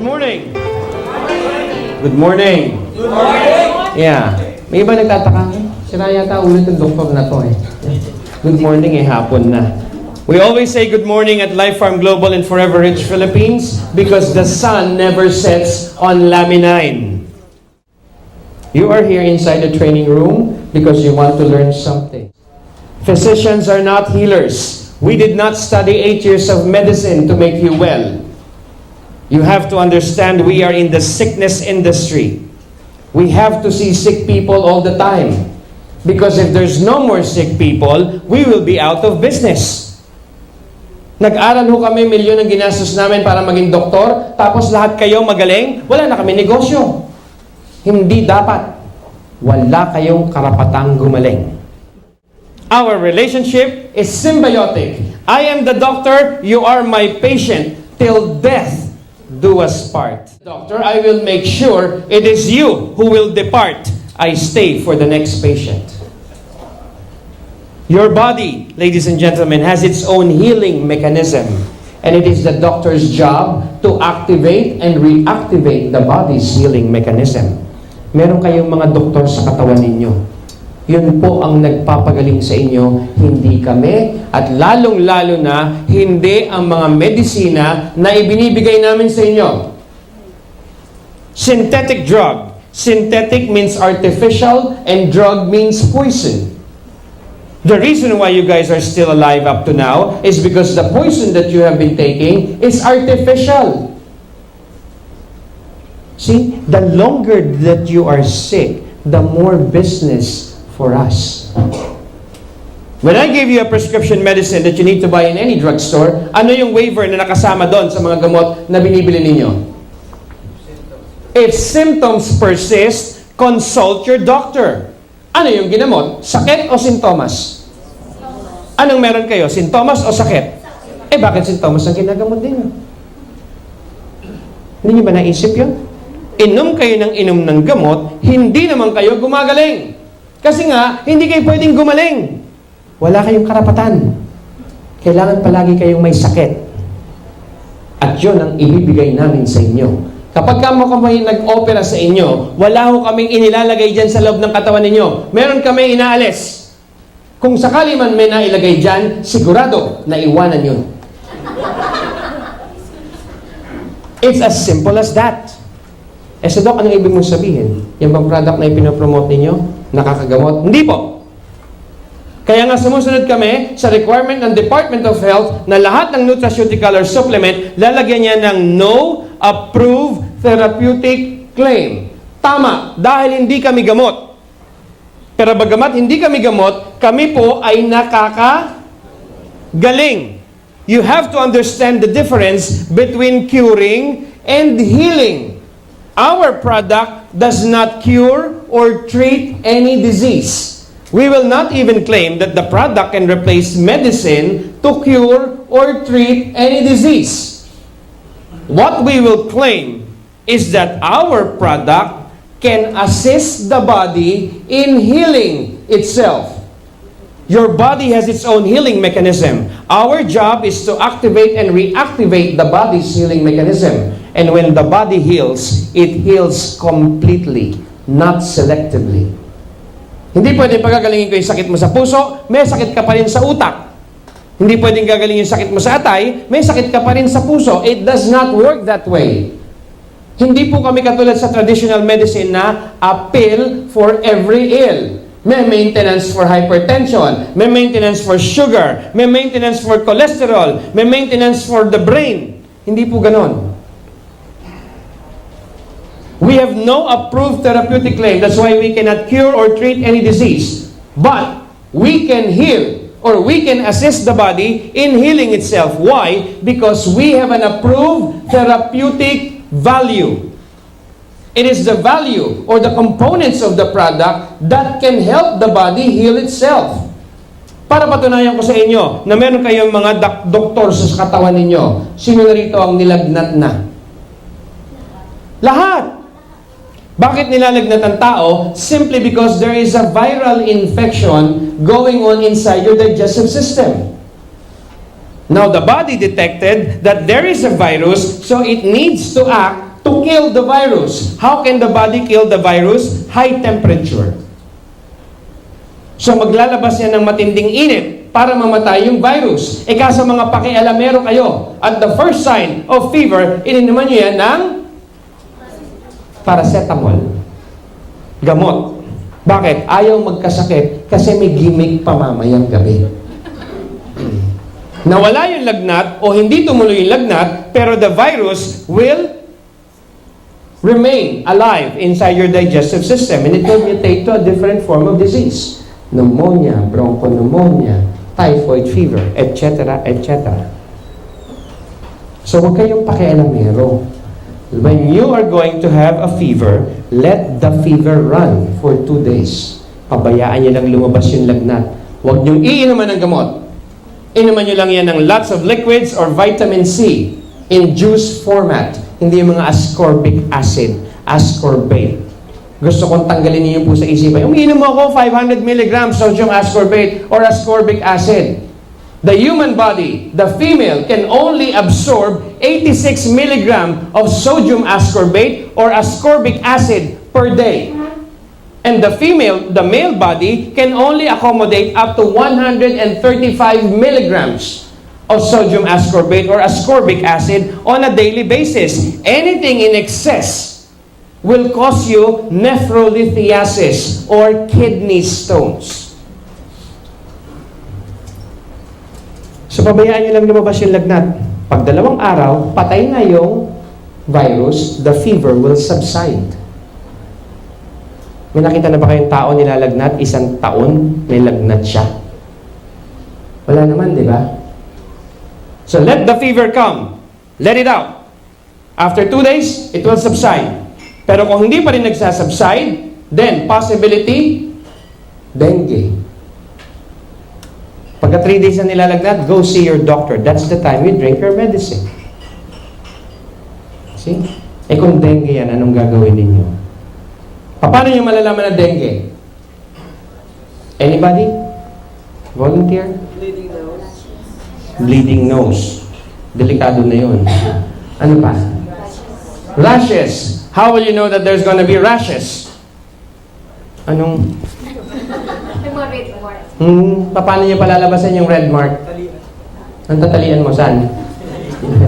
morning. Good morning. Good morning. Yeah. May iba nagtataka. Sira yata ulit ng doktor na to eh. Good morning hapon na. We always say good morning at Life Farm Global and Forever Rich Philippines because the sun never sets on Laminine. You are here inside the training room because you want to learn something. Physicians are not healers. We did not study 8 years of medicine to make you well. You have to understand we are in the sickness industry. We have to see sick people all the time. Because if there's no more sick people, we will be out of business. Nag-aral ho kami, milyon ang ginastos namin para maging doktor, tapos lahat kayo magaling, wala na kami negosyo. Hindi dapat. Wala kayong karapatang gumaling. Our relationship is symbiotic. I am the doctor, you are my patient, till death do us part. Doctor, I will make sure it is you who will depart. I stay for the next patient. Your body, ladies and gentlemen, has its own healing mechanism. And it is the doctor's job to activate and reactivate the body's healing mechanism. Meron kayong mga doktor sa katawan ninyo. Yun po ang nagpapagaling sa inyo, hindi kami, at lalong-lalo na, hindi ang mga medisina na ibinibigay namin sa inyo. Synthetic drug. Synthetic means artificial, and drug means poison. The reason why you guys are still alive up to now is because the poison that you have been taking is artificial. See, the longer that you are sick, the more business for us. When I give you a prescription medicine that you need to buy in any drugstore, ano yung waiver na nakasama doon sa mga gamot na binibili ninyo? If symptoms persist, consult your doctor. Ano yung ginamot? Sakit o sintomas? Anong meron kayo? Sintomas o sakit? Eh bakit sintomas ang ginagamot ninyo? Hindi niyo ba naisip yun? Inom kayo ng inom ng gamot, hindi naman kayo gumagaling. Kasi nga, hindi kayo pwedeng gumaling. Wala kayong karapatan. Kailangan palagi kayong may sakit. At yun ang ibibigay namin sa inyo. Kapag kami nag-opera sa inyo, wala ho kaming inilalagay dyan sa loob ng katawan ninyo. Meron kami inaalis. Kung sakali man may nailagay dyan, sigurado na iwanan yun. It's as simple as that. Eh sa Doc, anong ibig mong sabihin? Yung bang product na ipinopromote ninyo? Nakakagamot? Hindi po. Kaya nga sumusunod kami sa requirement ng Department of Health na lahat ng nutraceutical or supplement, lalagyan niya ng no approved therapeutic claim. Tama, dahil hindi kami gamot. Pero bagamat hindi kami gamot, kami po ay nakakagaling. You have to understand the difference between curing and healing. Our product does not cure or treat any disease. We will not even claim that the product can replace medicine to cure or treat any disease. What we will claim is that our product can assist the body in healing itself. Your body has its own healing mechanism. Our job is to activate and reactivate the body's healing mechanism. And when the body heals, it heals completely, not selectively. Hindi pwedeng pagagalingin ko yung sakit mo sa puso, may sakit ka pa rin sa utak. Hindi pwedeng gagalingin yung sakit mo sa atay, may sakit ka pa rin sa puso. It does not work that way. Hindi po kami katulad sa traditional medicine na a pill for every ill. May maintenance for hypertension, may maintenance for sugar, may maintenance for cholesterol, may maintenance for the brain. Hindi po ganon. We have no approved therapeutic claim. That's why we cannot cure or treat any disease. But we can heal or we can assist the body in healing itself. Why? Because we have an approved therapeutic value. It is the value or the components of the product that can help the body heal itself. Para patunayan ko sa inyo na meron kayong mga doktor sa katawan ninyo, sino na rito ang nilagnat na? Lahat. Bakit nilalagnat ang tao? Simply because there is a viral infection going on inside your digestive system. Now, the body detected that there is a virus, so it needs to act to kill the virus. How can the body kill the virus? High temperature. So maglalabas yan ng matinding init para mamatay yung virus. E kaso mga pakialamero kayo, at the first sign of fever, ininuman nyo yan ng paracetamol. Gamot. Bakit? Ayaw magkasakit kasi may gimmick pa mamayang gabi. Nawala yung lagnat o hindi tumuloy yung lagnat, pero the virus will remain alive inside your digestive system and it will mutate to a different form of disease. Pneumonia, bronchopneumonia, typhoid fever, etc., etc. So huwag kayong pakialamero. When you are going to have a fever, let the fever run for 2 days. Pabayaan nyo lang lumabas yung lagnat. Huwag nyo iinuman ng gamot. Inuman nyo lang yan ng lots of liquids or vitamin C in juice format. Hindi yung mga ascorbic acid, ascorbate. Gusto kong tanggalin niyo po sa isipan. Umiinom mo ako 500 mg sodium ascorbate or ascorbic acid. The human body, the female, can only absorb 86 mg of sodium ascorbate or ascorbic acid per day. And the male body can only accommodate up to 135 milligrams of sodium ascorbate or ascorbic acid on a daily basis. Anything in excess will cause you nephrolithiasis or kidney stones. So pabayaan nyo lang lumabas yung lagnat. Pag 2 araw, patay na yung virus, the fever will subside. May nakita na ba kayong tao nilalagnat? 1 taon, may lagnat siya. Wala naman, di ba? So let the fever come. Let it out. After 2 days, it will subside. Pero kung hindi pa rin nagsasubside, then possibility, dengue. Pagka 3 days na nilalagnat, go see your doctor. That's the time you drink your medicine. See? Eh kung dengue yan, anong gagawin ninyo? Paano nyo malalaman na dengue? Anybody? Volunteer? Bleeding nose. Bleeding nose. Delikado na yun. Ano pa? Rashes. How will you know that there's gonna be rashes? Anong? Yung mga red mark. Paano niyo palalabasan yung red mark? Ang tatalian mo, saan?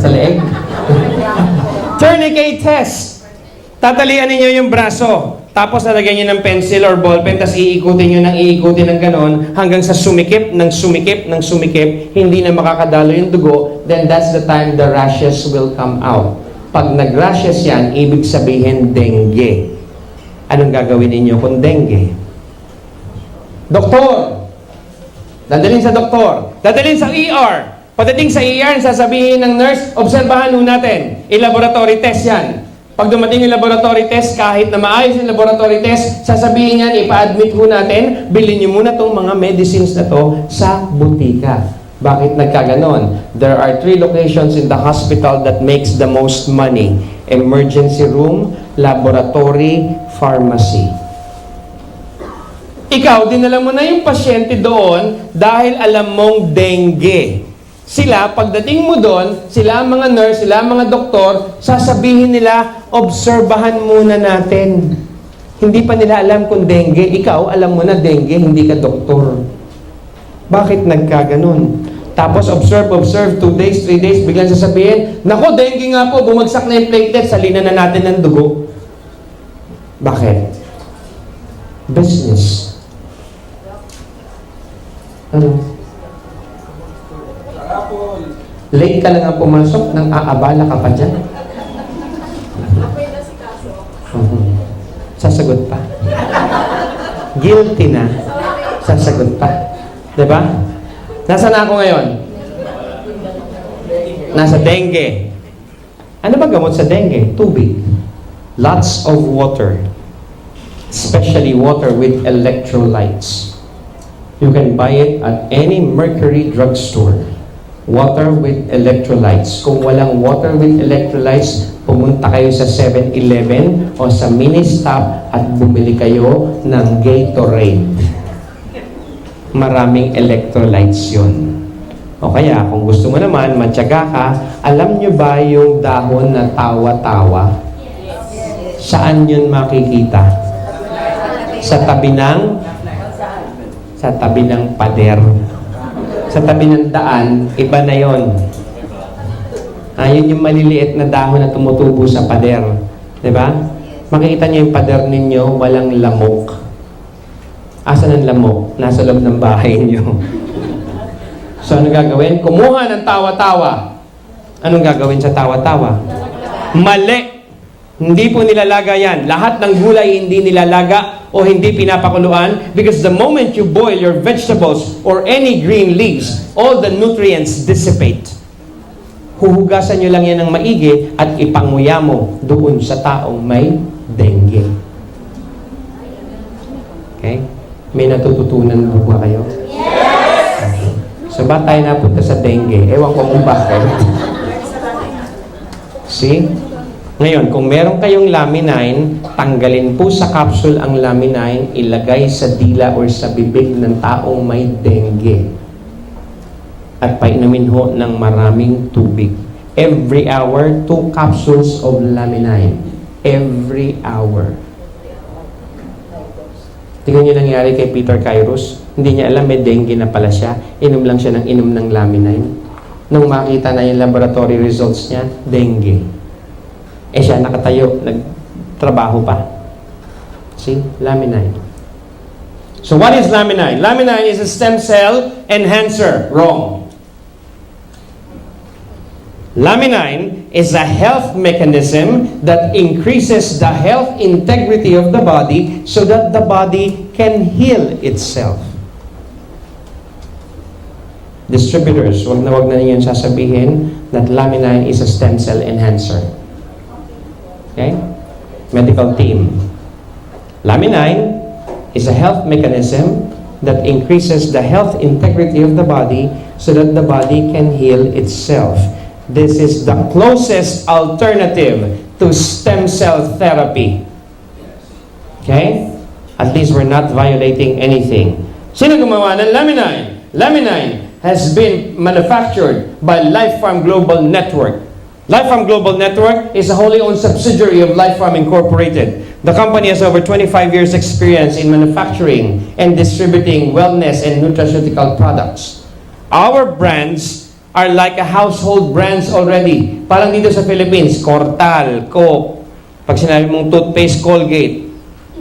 Sa leeg? Tourniquet test. Tatalian niyo yung braso. Tapos nalagyan niyo ng pencil or ballpen, tapos iikutin niyo ng iikutin ng ganon hanggang sa sumikip, hindi na makakadalo yung dugo, then that's the time the rashes will come out. Pag nag-rashes yan, ibig sabihin dengue. Anong gagawin ninyo kung dengue? Doktor! Dadalhin sa doktor. Dadalhin sa ER. Pagdating sa ER, sasabihin ng nurse, obserbahan ho natin. I-laboratory test yan. Pag dumating yung laboratory test, kahit na maayos yung laboratory test, sasabihin yan, ipa-admit ho natin, bilhin nyo muna itong mga medicines na to sa butika. Bakit nagkaganon? There are 3 locations in the hospital that makes the most money. Emergency room, laboratory, pharmacy. Ikaw, dinala mo na yung pasyente doon dahil alam mong dengue. Sila, pagdating mo doon, sila ang mga nurse, sila ang mga doktor, sasabihin nila, obserbahan muna natin. Hindi pa nila alam kung dengue. Ikaw, alam mo na dengue, hindi ka doktor. Bakit nagkaganon? Tapos observe, 2 days, 3 days, biglang sasabihin, nako, dengue nga po, bumagsak na yung platelet, salinan na natin ng dugo. Bakit? Business. Ano? Late ka lang ang pumasok, nang aabala ka pa dyan. Sasagot pa. Guilty na. Sasagot pa. Diba? Nasaan na ako ngayon? Nasa dengue. Ano ba gamot sa dengue? Tubig. Lots of water. Especially water with electrolytes. You can buy it at any Mercury drugstore. Water with electrolytes. Kung walang water with electrolytes, pumunta kayo sa 7-Eleven o sa mini-stop at bumili kayo ng Gatorade. Maraming electrolytes yun. O kaya, kung gusto mo naman, matyaga ka, alam nyo ba yung dahon na tawa-tawa? Saan yun makikita? Sa tabi ng pader. Sa tabi ng daan, iba na yon. Yun yung maliliit na dahon na tumutubo sa pader. Diba? Makikita niyo yung pader ninyo, walang lamok. Asan ang lamok? Nasa loob ng bahay niyo. So, ano gagawin? Kumuha ng tawa-tawa. Anong gagawin sa tawa-tawa? Mali! Hindi po nilalaga yan. Lahat ng gulay hindi nilalaga o hindi pinapakuluan because the moment you boil your vegetables or any green leaves, all the nutrients dissipate. Huhugasan nyo lang yan ng maigi at ipanguya mo doon sa taong may dengue. Okay? May natututunan po ba kayo? Yes! So ba tayo napunta sa dengue? Ewan ko kung bakit. See? Ngayon, kung meron kayong Laminine, tanggalin po sa capsule ang Laminine, ilagay sa dila or sa bibig ng taong may dengue. At painumin ho ng maraming tubig. Every hour, 2 capsules of Laminine. Every hour. Tingnan niyo nangyari kay Peter Kairos. Hindi niya alam may dengue na pala siya. Inom lang siya ng inom ng Laminine. Nung makita na yung laboratory results niya, dengue. Siya nakatayo, nagtrabaho pa. See? Laminine. So what is Laminine? Laminine is a stem cell enhancer. Wrong. Laminine is a health mechanism that increases the health integrity of the body so that the body can heal itself. Distributors, wag na ninyo sasabihin that Laminine is a stem cell enhancer. Okay? Medical team. Laminine is a health mechanism that increases the health integrity of the body so that the body can heal itself. This is the closest alternative to stem cell therapy. Okay? At least we're not violating anything. Sino gumawa ng Laminine? Laminine has been manufactured by Life Farm Global Network. Life Farm Global Network is a wholly owned subsidiary of Life Farm Incorporated. The company has over 25 years experience in manufacturing and distributing wellness and nutraceutical products. Our brands are like a household brands already. Parang dito sa Philippines, Cortal, Coke. Pag sinabi mong toothpaste, Colgate.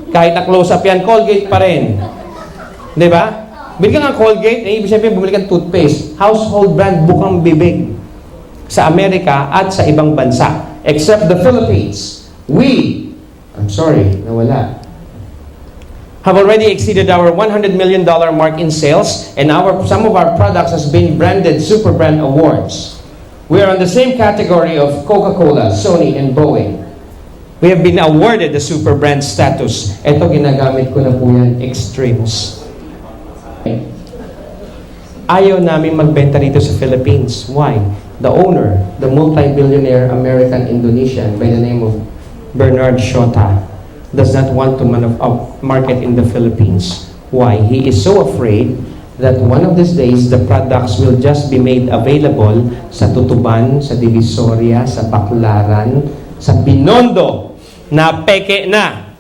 Kahit na close-up yan, Colgate pa rin. Di ba? Bili ka nga Colgate, ibig sabihin bumili ka toothpaste. Household brand, bukang bibig. Sa Amerika at sa ibang bansa. Except the Philippines. Nawala. Have already exceeded our $100 million mark in sales and some of our products has been branded Super Brand Awards. We are on the same category of Coca-Cola, Sony, and Boeing. We have been awarded the Super Brand status. Ito, ginagamit ko na po yan, Extremes. Ayaw namin magbenta dito sa Philippines. Why? The owner, the multi-billionaire American-Indonesian by the name of Bernard Shota, does not want to market in the Philippines. Why? He is so afraid that one of these days, the products will just be made available sa Tutuban, sa Divisoria, sa Baclaran, sa Binondo, na peke na.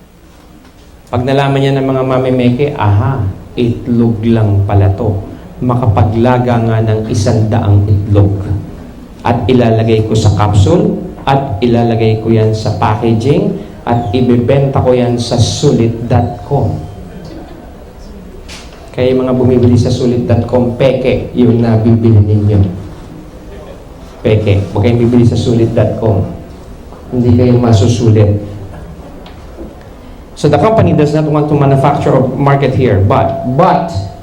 Pag nalaman niya ng mga mamimeke, itlog lang pala to. Makapaglaga nga ng 100 itlog. At ilalagay ko sa capsule, at ilalagay ko yan sa packaging, at ibebenta ko yan sa sulit.com. Kaya mga bumibili sa sulit.com, peke yung nabibili ninyo. Peke. Huwag kayong bibili sa sulit.com. Hindi kayo masusulit. So the company does not want to manufacture or market here, but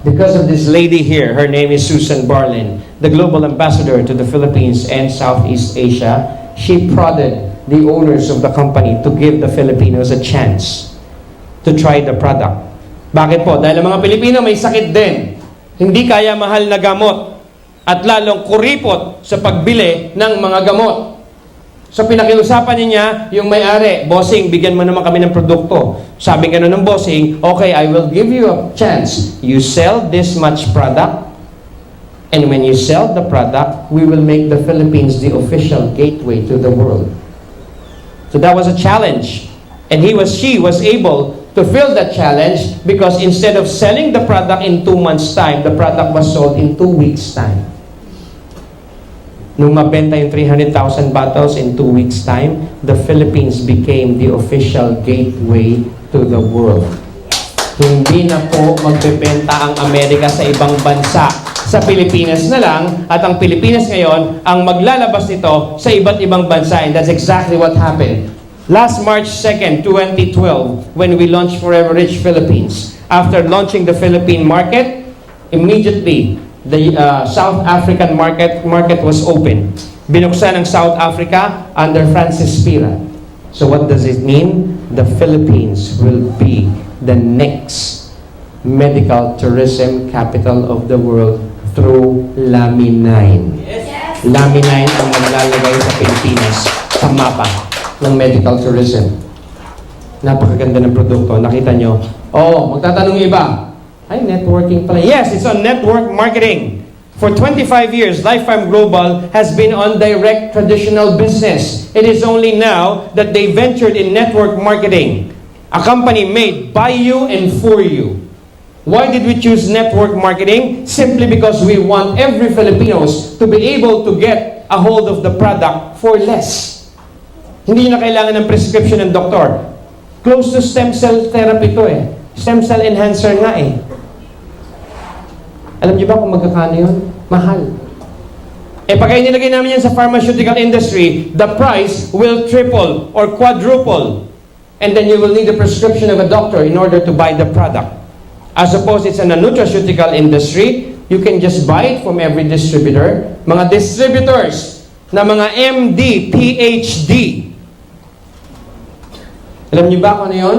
because of this lady here, her name is Susan Barlin, the global ambassador to the Philippines and Southeast Asia, she prodded the owners of the company to give the Filipinos a chance to try the product. Bakit po? Dahil ang mga Pilipino may sakit din. Hindi kaya mahal na gamot at lalong kuripot sa pagbili ng mga gamot. So pinakiusapan niya yung may-ari, bossing, bigyan mo naman kami ng produkto. Sabi nga ng bossing, okay, I will give you a chance. You sell this much product, and when you sell the product, we will make the Philippines the official gateway to the world. So that was a challenge. And she was able to fill that challenge because instead of selling the product in 2 months' time, the product was sold in 2 weeks' time. Nung mabenta yung 300,000 bottles in 2 weeks' time, the Philippines became the official gateway to the world. Hindi na po magbebenta ang Amerika sa ibang bansa. Sa Pilipinas na lang, at ang Pilipinas ngayon ang maglalabas nito sa iba't ibang bansa. And that's exactly what happened. Last March 2nd, 2012, when we launched Forever Rich Philippines, after launching the Philippine market, immediately the South African market was open. Binuksan ang South Africa under Francis Pira. So what does it mean? The Philippines will be the next medical tourism capital of the world through Laminine. Yes. Laminine ang maglalagay sa Pilipinas sa mapa ng medical tourism. Napakaganda ng produkto. Nakita nyo? Magtatanong iba. Ay, networking pala. Yes, it's on network marketing. For 25 years, Life Farm Global has been on direct traditional business. It is only now that they ventured in network marketing. A company made by you and for you. Why did we choose network marketing? Simply because we want every Filipinos to be able to get a hold of the product for less. Hindi na kailangan ng prescription ng doktor. Close to stem cell therapy to eh. Stem cell enhancer nga eh. Alam niyo ba kung magkakano yun? Mahal. Pagka inilagay namin yan sa pharmaceutical industry, the price will triple or quadruple. And then you will need a prescription of a doctor in order to buy the product. As opposed it's in a nutraceutical industry, you can just buy it from every distributor. Mga distributors na mga MD, PhD. Alam niyo ba kung ano yun?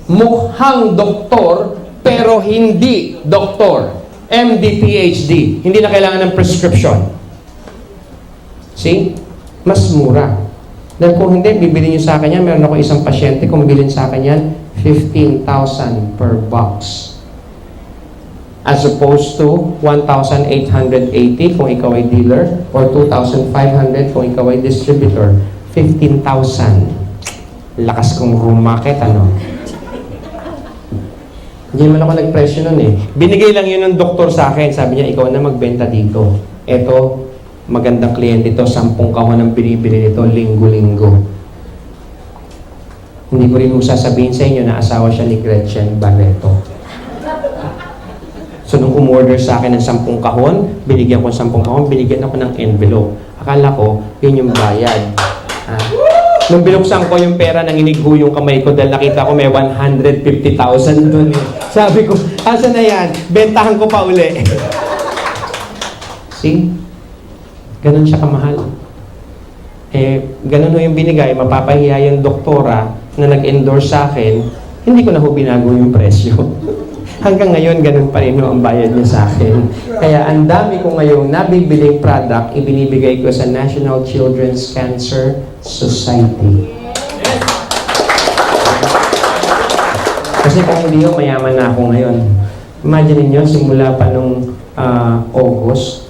Mukhang doktor, pero hindi doktor. MD, PhD. Hindi na kailangan ng prescription. See? Mas mura. Dahil kung hindi, bibili niyo sa akin yan. Meron ako isang pasyente, kung bilhin sa akin yan, 15,000 per box. As opposed to 1,880 kung ikaw ay dealer or 2,500 kung ikaw ay distributor. 15,000. Lakas kong rumakit, ano? Hindi naman ako nag-presyo nun eh. Binigay lang yun ng doktor sa akin. Sabi niya, ikaw na magbenta dito. Eto, magandang kliyente ito. 10 kahon ang binibili nito linggo-linggo. Hindi ko rin sasabihin sa inyo na asawa siya ni Gretchen Barreto. So, nung umorder sa akin ng 10 kahon, binigyan ko 10 kahon, binigyan ako ng envelope. Akala ko, yun yung bayad. Nung binuksan ko yung pera, nanginigho yung kamay ko dahil nakita ko may 150,000 doon eh. Sabi ko, asa na yan? Bentahan ko pa uli. See? Ganun siya kamahal. Ganun yung binigay, mapapahiya yung doktora na nag-endorse sa akin, hindi ko na binago yung presyo. Hanggang ngayon, ganun pa rin ang bayad niya sa akin. Kaya ang dami ko ngayong nabibiling product, ibinibigay ko sa National Children's Cancer Society. Kasi kung hindi yun, mayaman na ako ngayon. Imagine niyo simula pa nung August,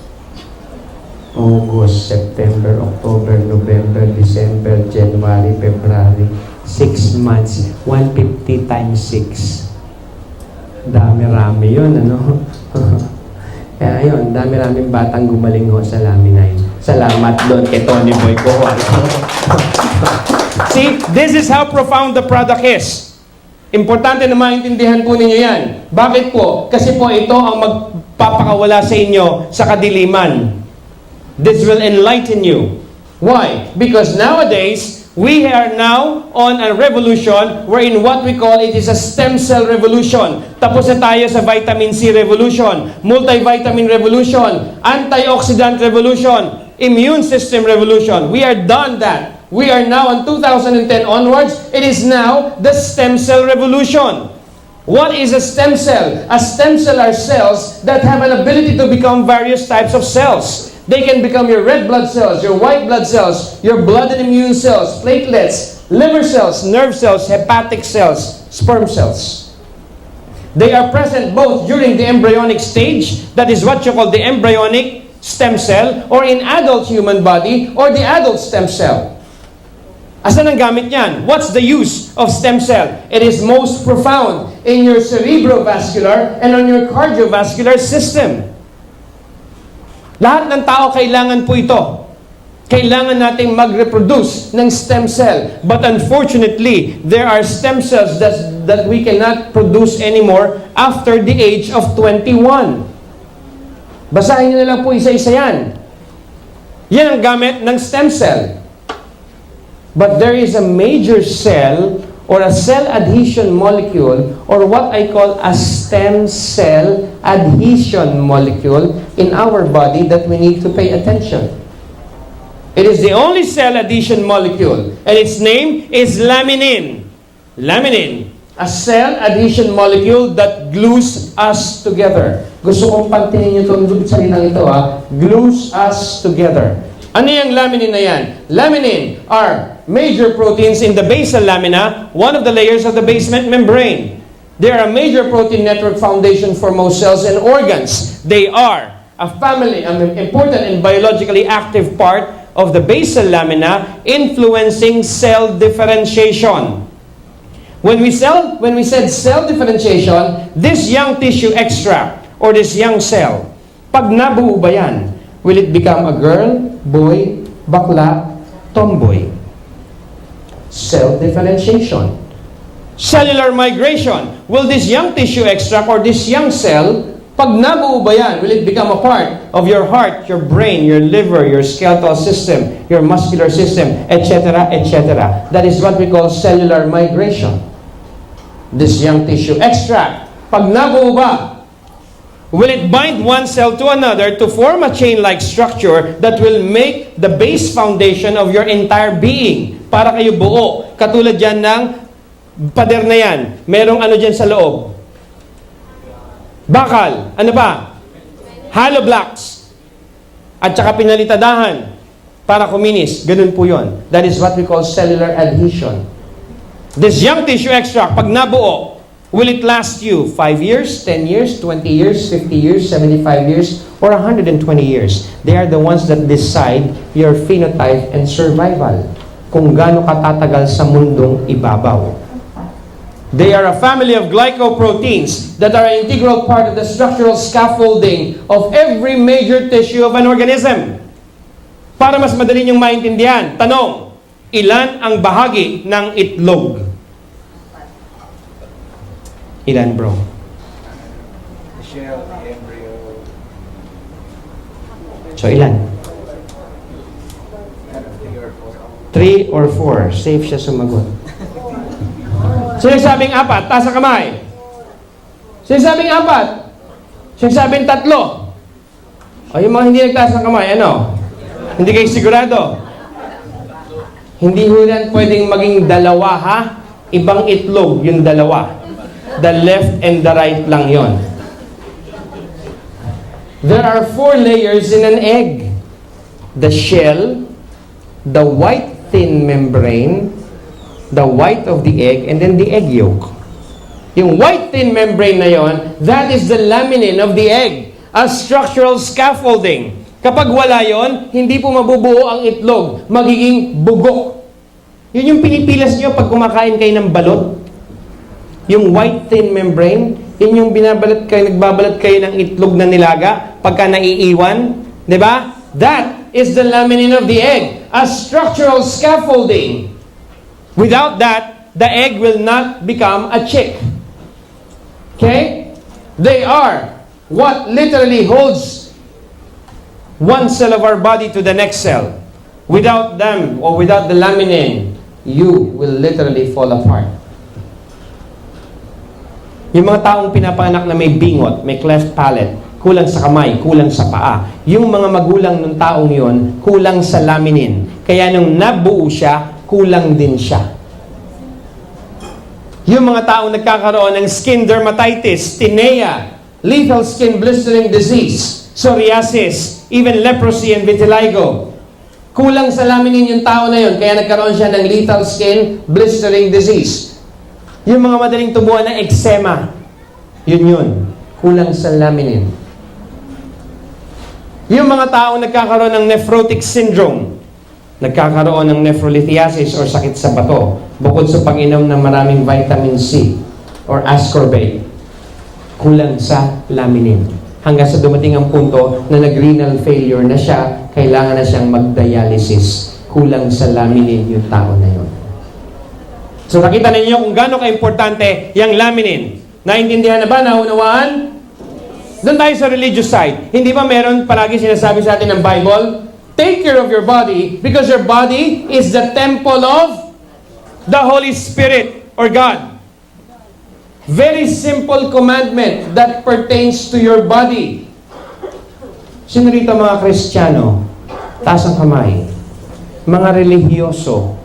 September, October, November, December, January, February, 6 months, 150 times 6. Dami-rami yun, ano? Kaya yun, dami-raming batang gumaling ho sa Laminine. Salamat doon kay Tony Boy ko. See, this is how profound the product is. Importante na maintindihan po ninyo yan. Bakit po? Kasi po ito ang magpapakawala sa inyo sa kadiliman. This will enlighten you. Why? Because nowadays, we are now on a revolution wherein what we call it is a stem cell revolution. Tapos na tayo sa vitamin C revolution, multivitamin revolution, antioxidant revolution, immune system revolution. We are done that. We are now on 2010 onwards. It is now the stem cell revolution. What is a stem cell? A stem cell are cells that have an ability to become various types of cells. They can become your red blood cells, your white blood cells, your blood and immune cells, platelets, liver cells, nerve cells, hepatic cells, sperm cells. They are present both during the embryonic stage, that is what you call the embryonic stem cell, or in adult human body, or the adult stem cell. Asan ang gamit niyan? What's the use of stem cell? It is most profound in your cerebrovascular and on your cardiovascular system. Lahat ng tao kailangan po ito. Kailangan nating mag-reproduce ng stem cell. But unfortunately, there are stem cells that we cannot produce anymore after the age of 21. Basahin niyo na lang po isa-isa yan. Yan ang gamit ng stem cell. But there is a major cell or a cell adhesion molecule or what I call a stem cell adhesion molecule in our body that we need to pay attention. It is the only cell adhesion molecule and its name is laminine. Laminine, a cell adhesion molecule that glues us together. Gusto kong pantinin niyo itong salitang ito glues us together. Ano yung laminine na yan? Laminine are major proteins in the basal lamina, one of the layers of the basement membrane. They are a major protein network foundation for most cells and organs. They are a family, an important and biologically active part of the basal lamina, influencing cell differentiation. When we said cell differentiation, this young tissue extract or this young cell, pag nabuo ba yan, will it become a girl, boy, bakla, tomboy? Cell differentiation. Cellular migration. Will this young tissue extract or this young cell, pag nabuo ba yan, will it become a part of your heart, your brain, your liver, your skeletal system, your muscular system, etc., etc.? That is what we call cellular migration. This young tissue extract, pag nabuo ba, will it bind one cell to another to form a chain-like structure that will make the base foundation of your entire being? Para kayo buo. Katulad yan ng pader na yan. Merong ano dyan sa loob. Bakal. Ano ba? Hollow blocks. At saka pinalitadahan para kuminis. Ganun po yon. That is what we call cellular adhesion. This young tissue extract, pag nabuo, will it last you 5 years, 10 years, 20 years, 50 years, 75 years, or 120 years? They are the ones that decide your phenotype and survival. Kung gaano ka tatagal sa mundong ibabaw. They are a family of glycoproteins that are an integral part of the structural scaffolding of every major tissue of an organism. Para mas madali niyong maintindihan, tanong, ilan ang bahagi ng itlog? Ilan, bro? The shell, the embryo. So, ilan? 3 or 4. Safe siya sumagot. Sinasabing 4, taas ang kamay. Sinasabing 4. Sinasabing 3. O yung mga hindi nagtaas ng kamay, ano? Hindi kayo sigurado? Hindi ho yan pwedeng maging dalawa, ha? Ibang itlog yung dalawa. The left and the right lang yon. There are 4 layers in an egg. The shell, the white thin membrane, the white of the egg, and then the egg yolk. Yung white thin membrane na yon, that is the laminin of the egg, a structural scaffolding. Kapag wala yon, hindi po mabubuo ang itlog, magiging bugok. Yun yung pinipilas nyo pag kumakain kayo ng balot. Yung white thin membrane, yun yung nagbabalat kayo ng itlog na nilaga pagka naiiwan. Diba? That is the laminin of the egg, a structural scaffolding. Without that, the egg will not become a chick. Okay? They are what literally holds one cell of our body to the next cell. Without them, or without the laminin, you will literally fall apart. Yung mga taong pinapanganak na may bingot, may cleft palate, kulang sa kamay, kulang sa paa. Yung mga magulang ng taong yon, kulang sa laminin. Kaya nung nabuo siya, kulang din siya. Yung mga taong nagkakaroon ng skin dermatitis, tinea, lethal skin blistering disease, psoriasis, even leprosy and vitiligo. Kulang sa laminin yung tao na yun, kaya nagkaroon siya ng lethal skin blistering disease. Yung mga madaling tubuan na eczema, yun. Kulang sa laminin. Yung mga taong nagkakaroon ng nephrotic syndrome, nagkakaroon ng nephrolithiasis or sakit sa bato, bukod sa pag-inom ng maraming vitamin C or ascorbate, kulang sa laminin. Hanggang sa dumating ang punto na nag-renal failure na siya, kailangan na siyang mag-dialysis. Kulang sa laminin yung tao na yun. So nakita ninyo kung gaano ka-importante yung laminin. Naintindihan na ba? Naunawaan? Doon tayo sa religious side. Hindi ba meron palagi sinasabi sa atin ng Bible? Take care of your body because your body is the temple of the Holy Spirit or God. Very simple commandment that pertains to your body. Sino rito mga Kristiyano? Taas ang kamay. Mga relihiyoso.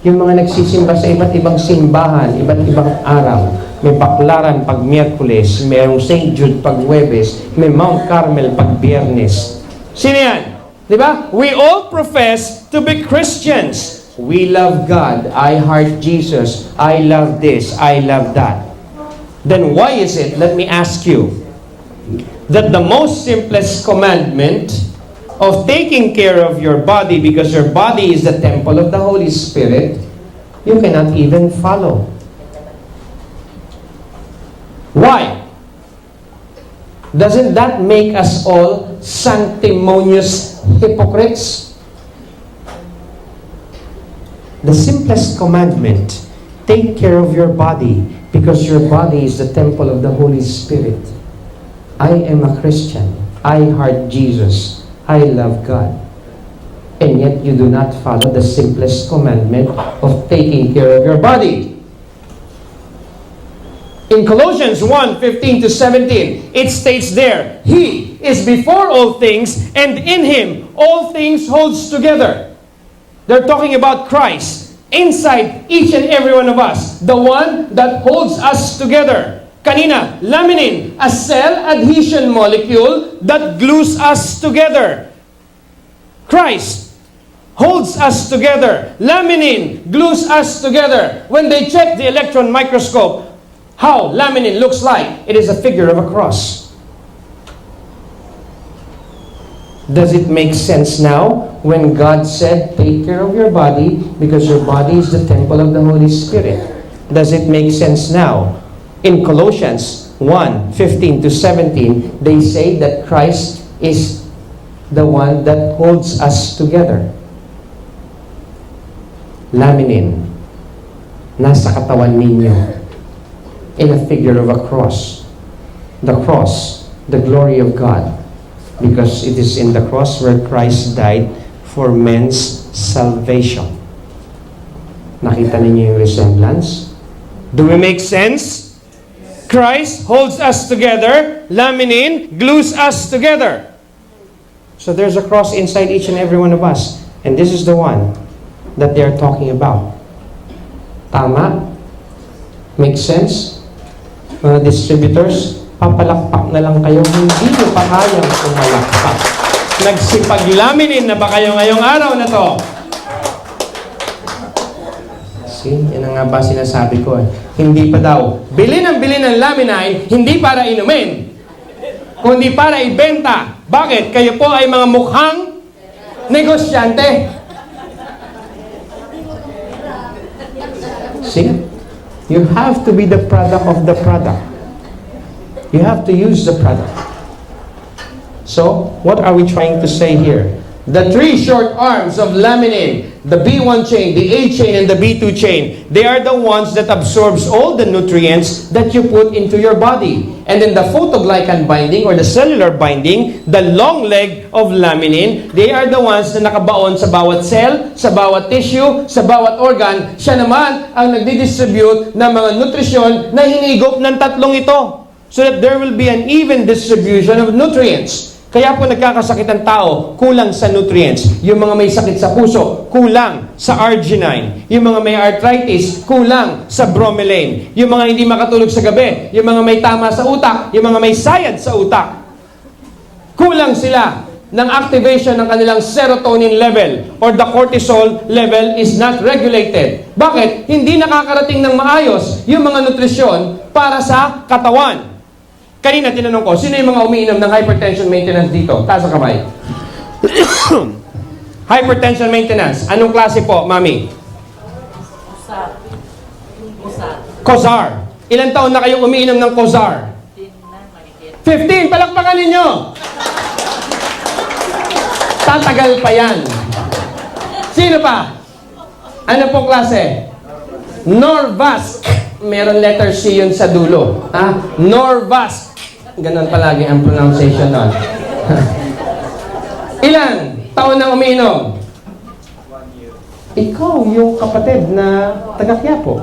Yung mga nagsisimba sa iba't ibang simbahan, iba't ibang araw. May Baklaran pag Miyerkules, mayroong St. Jude pag Huwebes, may Mount Carmel pag Biyernes. Sino yan? Diba? We all profess to be Christians. We love God. I heart Jesus. I love this. I love that. Then why is it, let me ask you, that the most simplest commandment of taking care of your body, because your body is the temple of the Holy Spirit, you cannot even follow? Why? Doesn't that make us all sanctimonious hypocrites? The simplest commandment, take care of your body, because your body is the temple of the Holy Spirit. I am a Christian. I heart Jesus. I love God. And yet you do not follow the simplest commandment of taking care of your body. In Colossians 1:15 to 17, it states there, He is before all things, and in Him all things holds together. They're talking about Christ inside each and every one of us, the one that holds us together. Kanina, laminin, a cell adhesion molecule that glues us together. Christ holds us together. Laminin glues us together. When they check the electron microscope, how laminin looks like, it is a figure of a cross. Does it make sense now when God said, take care of your body because your body is the temple of the Holy Spirit? Does it make sense now? In Colossians 1:15 to 17, they say that Christ is the one that holds us together. Laminin, nasa katawan ninyo, in a figure of a cross. The cross, the glory of God. Because it is in the cross where Christ died for men's salvation. Nakita ninyo yung resemblance? Do we make sense? Christ holds us together. Laminin glues us together. So there's a cross inside each and every one of us. And this is the one that they are talking about. Tama? Makes sense? Mga distributors, papalakpak na lang kayo, hindi nyo pa kayang pumalakpak. Nagsipaglaminin na ba kayo ngayong araw na to? See, yan ang nga ba sinasabi ko. Hindi pa daw. Bilhin ng laminine, hindi para inumin, kundi para ibenta. Bakit? Kayo po ay mga mukhang negosyante. See? You have to be the product of the product. You have to use the product. So, what are we trying to say here? The three short arms of laminin, the B1 chain, the A chain, and the B2 chain, they are the ones that absorbs all the nutrients that you put into your body. And then the photoglycan binding or the cellular binding, the long leg of laminin, they are the ones na nakabaon sa bawat cell, sa bawat tissue, sa bawat organ. Siya naman ang nagdidistribute ng mga nutrisyon na hinigop ng tatlong ito. So that there will be an even distribution of nutrients. Kaya po nagkakasakit ang tao, kulang sa nutrients. Yung mga may sakit sa puso, kulang sa arginine. Yung mga may arthritis, kulang sa bromelain. Yung mga hindi makatulog sa gabi, yung mga may tama sa utak, yung mga may sayad sa utak, kulang sila ng activation ng kanilang serotonin level or the cortisol level is not regulated. Bakit? Hindi nakakarating ng maayos yung mga nutrisyon para sa katawan. Kanina tinanong ko, sino yung mga umiinom ng hypertension maintenance dito? Taas ang kamay. Hypertension maintenance. Anong klase po, Mami? Cozar. Ilan taon na kayo umiinom ng Cozar? 15. Palakpakan ninyo. Tatagal pa yan. Sino pa? Ano pong klase? Norvasc. Meron letter C yun sa dulo. Norvasc. Ganon palagi ang pronunciation nun. Ilan taon na umiinom? 1 year. Ikaw, yung kapatid na taga-Quiapo.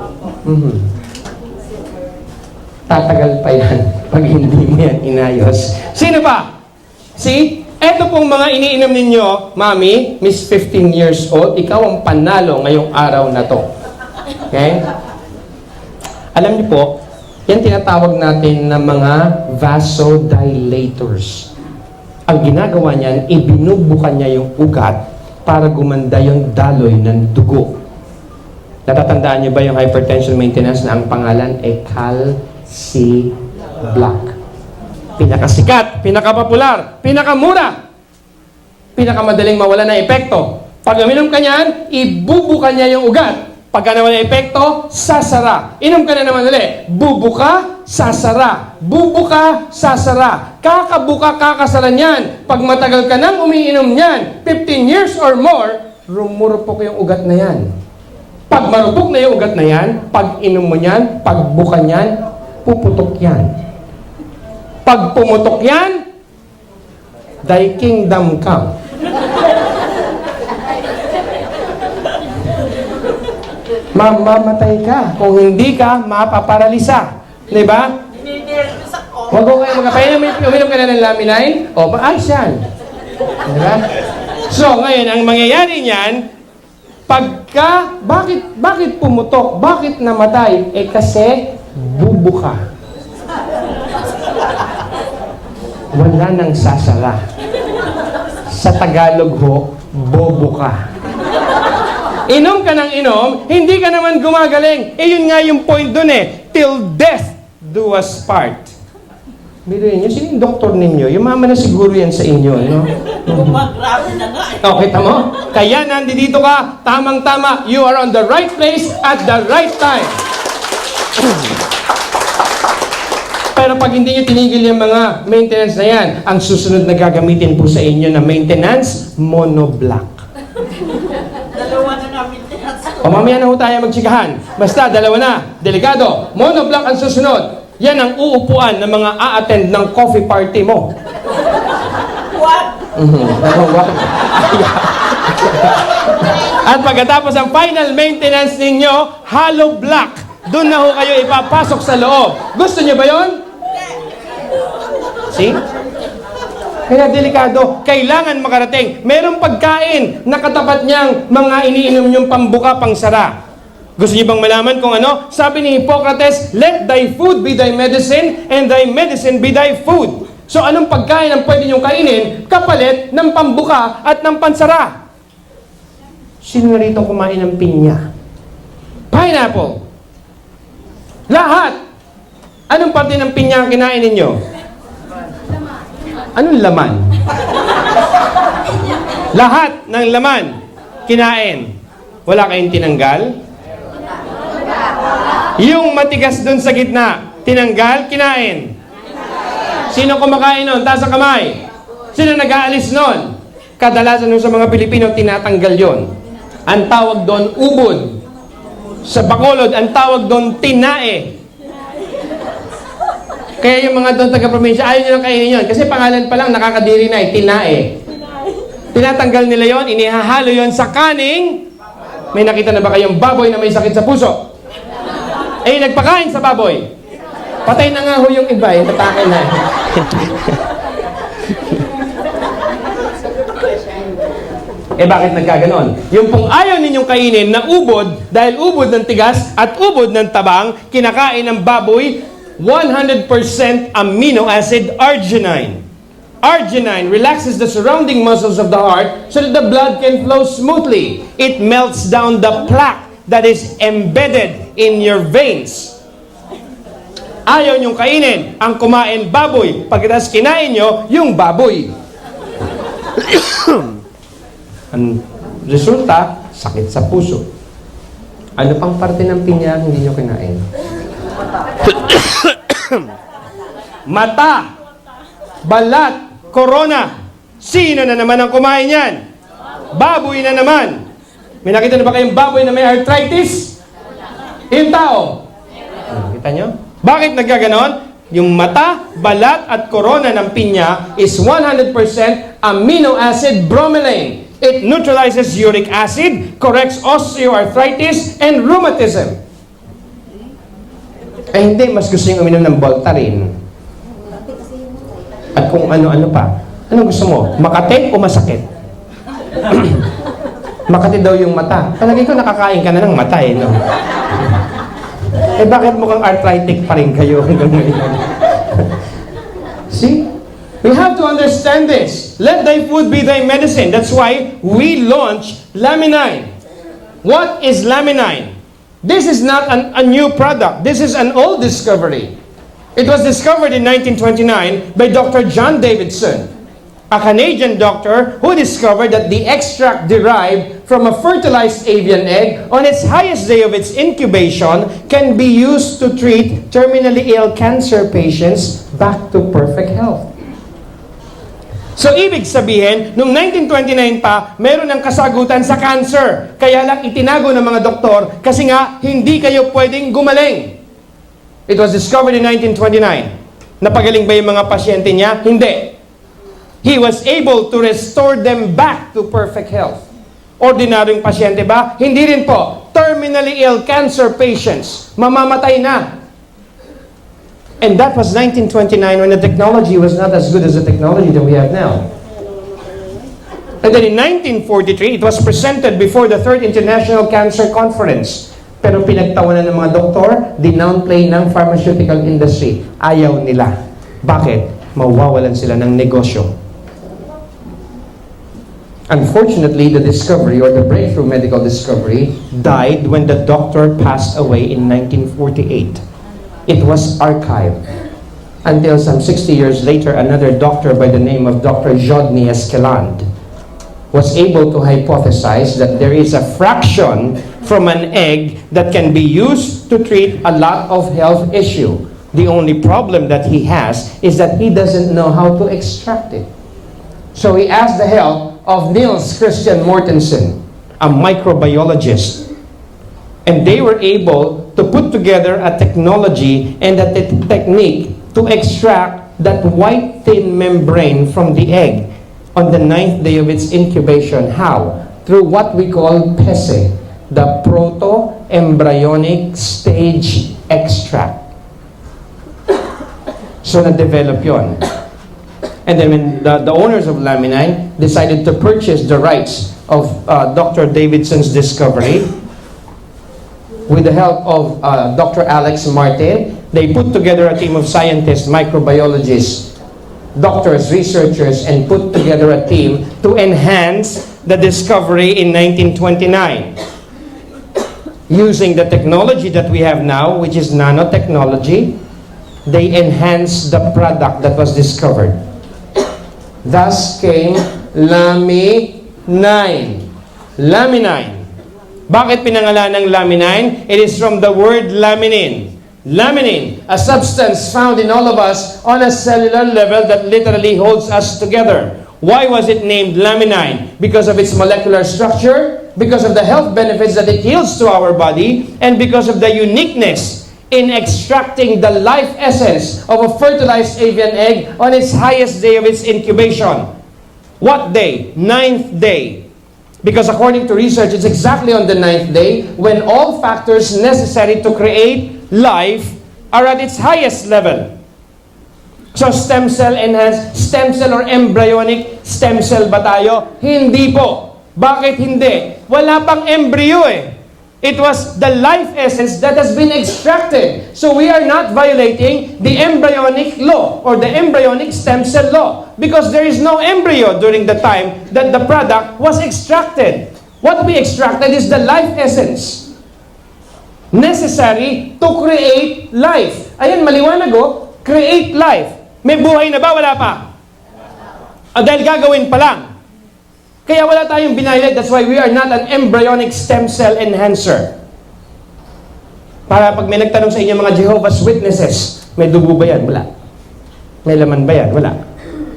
Tatagal pa yan pag hindi mo yan inayos. Sino pa? See? Eto pong mga iniinom ninyo, Mami, Miss 15 years old, ikaw ang panalo ngayong araw na to. Okay? Alam niyo po, yan tinatawag natin na mga vasodilators. Ang ginagawa niyan, ibinubukan niya yung ugat para gumanda yung daloy ng dugo. Natatandaan niyo ba yung hypertension maintenance na ang pangalan ay Calci Block? Pinakasikat, pinakapopular, pinakamura, pinakamadaling mawala ng epekto. Pag uminom ka niyan, ibubuka niya yung ugat. Pagka nawala ng epekto, sasara. Inom ka na naman ulit. Bubuka, sasara. Bubuka, sasara. Kakabuka, kakasara niyan. Pag matagal ka nang umiinom niyan, 15 years or more, rumurupok yung ugat na yan. Pag marupok na yung ugat na yan, pag inom mo niyan, pagbuka niyan, puputok yan. Pag pumutok yan, thy kingdom come. Mamamatay ka. Kung hindi ka, mapaparalisa. Diba? Huwag ko kayo magkapain. Uminom ka na ng Laminine? O, maayos yan. Diba? So, ngayon, ang mangyayari niyan, bakit pumutok? Bakit namatay? Kasi bubuka. Wala nang sasara. Sa Tagalog ho, bobo ka. Inom ka ng inom, hindi ka naman gumagaling. Yun nga yung point dun Till death do us part. Biruin nyo, sino yung doktor ninyo? Yung mama na siguro yan sa inyo, no? Grabe na nga Kita mo? Kaya nandito ka, tamang-tama. You are on the right place at the right time. Pero pag hindi nyo tinigil yung mga maintenance na yan, ang susunod na gagamitin po sa inyo na maintenance, monoblock. Dalawa na namin tinatawag. O mamaya na ho tayo magtsikahan. Basta, dalawa na. Delikado. Monoblock ang susunod. Yan ang uupuan ng mga a-attend ng coffee party mo. What? At pagkatapos ang final maintenance ninyo, hollow block. Doon na ho kayo ipapasok sa loob. Gusto niyo ba yon? See? Kaya delikado. Kailangan makarating. Merong pagkain na katapat niyang mga iniinom niyong pambuka, pangsara. Gusto niyo bang malaman kung ano? Sabi ni Hippocrates, let thy food be thy medicine and thy medicine be thy food. So anong pagkain ang pwede niyong kainin kapalit ng pambuka at ng pansara? Sino rito kumain ng pinya? Pineapple. Lahat. Anong parte ng pinya ang kinain ninyo? Anong laman? Lahat ng laman kinain. Wala kayong tinanggal? Yung matigas dun sa gitna, tinanggal, kinain. Sino kumakain nun? Taas ang kamay. Sino nag-aalis nun? Kadalasan nun sa mga Pilipino, tinatanggal yon. Ang tawag doon, ubod. Sa Bacolod, ang tawag doon, tinae. Kaya yung mga doon taga-probinsya, ayaw nyo lang kainin yun. Kasi pangalan pa lang, nakakadiri na tinae. Tinatanggal nila yon, inihahalo yon sa kaning. May nakita na ba kayong baboy na may sakit sa puso? Nagpakain sa baboy. Patay na nga ho yung iba, natake na. Bakit nagkaganon? Yung pong ayaw ninyong kainin na ubod, dahil ubod ng tigas at ubod ng tabang, kinakain ng baboy, 100% amino acid arginine. Arginine relaxes the surrounding muscles of the heart so that the blood can flow smoothly. It melts down the plaque that is embedded in your veins. Ayaw nyong kainin. Ang kumain baboy. Pagkatapos kinain nyo, yung baboy. Resulta, sakit sa puso. Ano pang parte ng pinya hindi nyo kinain? Mata, balat, corona. Sino na naman ang kumain yan? Baboy na naman. May nakita na ba kayong baboy na may arthritis? Yung tao. Kita nyo? Bakit nagkaganon? Yung mata, balat, at corona ng pinya is 100% amino acid bromelain. It neutralizes uric acid, corrects osteoarthritis, and rheumatism. Eh hindi, mas gusto yung uminom ng Voltaren. At kung ano-ano pa. Ano gusto mo? Makate o masakit? Makate daw yung mata. Palagi ko nakakain ka na ng mata eh, no? Eh bakit mukhang arthritic pa rin kayo hanggang ngayon? See? We have to understand this. Let thy food be thy medicine. That's why we launched Laminine. What is Laminine? This is not a new product. This is an old discovery. It was discovered in 1929 by Dr. John Davidson, a Canadian doctor who discovered that the extract derived from a fertilized avian egg on its highest day of its incubation can be used to treat terminally ill cancer patients back to perfect health. So, ibig sabihin, noong 1929 pa, meron ng kasagutan sa cancer. Kaya lang itinago ng mga doktor kasi nga, hindi kayo pwedeng gumaling. It was discovered in 1929. Napagaling ba yung mga pasyente niya? Hindi. He was able to restore them back to perfect health. Ordinaryong pasyente ba? Hindi rin po. Terminally ill cancer patients, mamamatay na. And that was 1929 when the technology was not as good as the technology that we have now. And then in 1943, it was presented before the Third International Cancer Conference. Pero pinagtawanan ng mga doktor, dinownplay ng pharmaceutical industry. Ayaw nila. Bakit? Mawawalan sila ng negosyo. Unfortunately, the discovery or the breakthrough medical discovery died when the doctor passed away in 1948. It was archived until some 60 years later, another doctor by the name of Dr. Jodny Eskeland was able to hypothesize that there is a fraction from an egg that can be used to treat a lot of health issue. The only problem that he has is that he doesn't know how to extract it. So he asked the help of Niels Christian Mortensen, a microbiologist. And they were able to put together a technology and a technique to extract that white thin membrane from the egg on the 9th day of its incubation. How? Through what we call PESE, the proto-embryonic stage extract. So na-develop yon. And then when the owners of Laminine decided to purchase the rights of Dr. Davidson's discovery, with the help of Dr. Alex Martin, they put together a team of scientists, microbiologists, doctors, researchers, and put together a team to enhance the discovery in 1929. Using the technology that we have now, which is nanotechnology, they enhanced the product that was discovered. Thus came Laminine. Laminine. Bakit pinangalan ng laminine? It is from the word laminine. Laminine, a substance found in all of us on a cellular level that literally holds us together. Why was it named laminine? Because of its molecular structure, because of the health benefits that it yields to our body, and because of the uniqueness in extracting the life essence of a fertilized avian egg on its highest day of its incubation. What day? 9th day. Because according to research, it's exactly on the 9th day when all factors necessary to create life are at its highest level. So stem cell enhanced, stem cell or embryonic stem cell ba tayo? Hindi po. Bakit hindi? Wala pang embryo eh. It was the life essence that has been extracted. So we are not violating the embryonic law or the embryonic stem cell law because there is no embryo during the time that the product was extracted. What we extracted is the life essence necessary to create life. Ayan, maliwanag o, create life. May buhay na ba? Wala pa. Dahil gagawin pa lang. Kaya wala tayong binayad. That's why we are not an embryonic stem cell enhancer. Para pag may nagtanong sa inyo mga Jehovah's Witnesses, may dugo ba yan? Wala. May laman ba yan? Wala.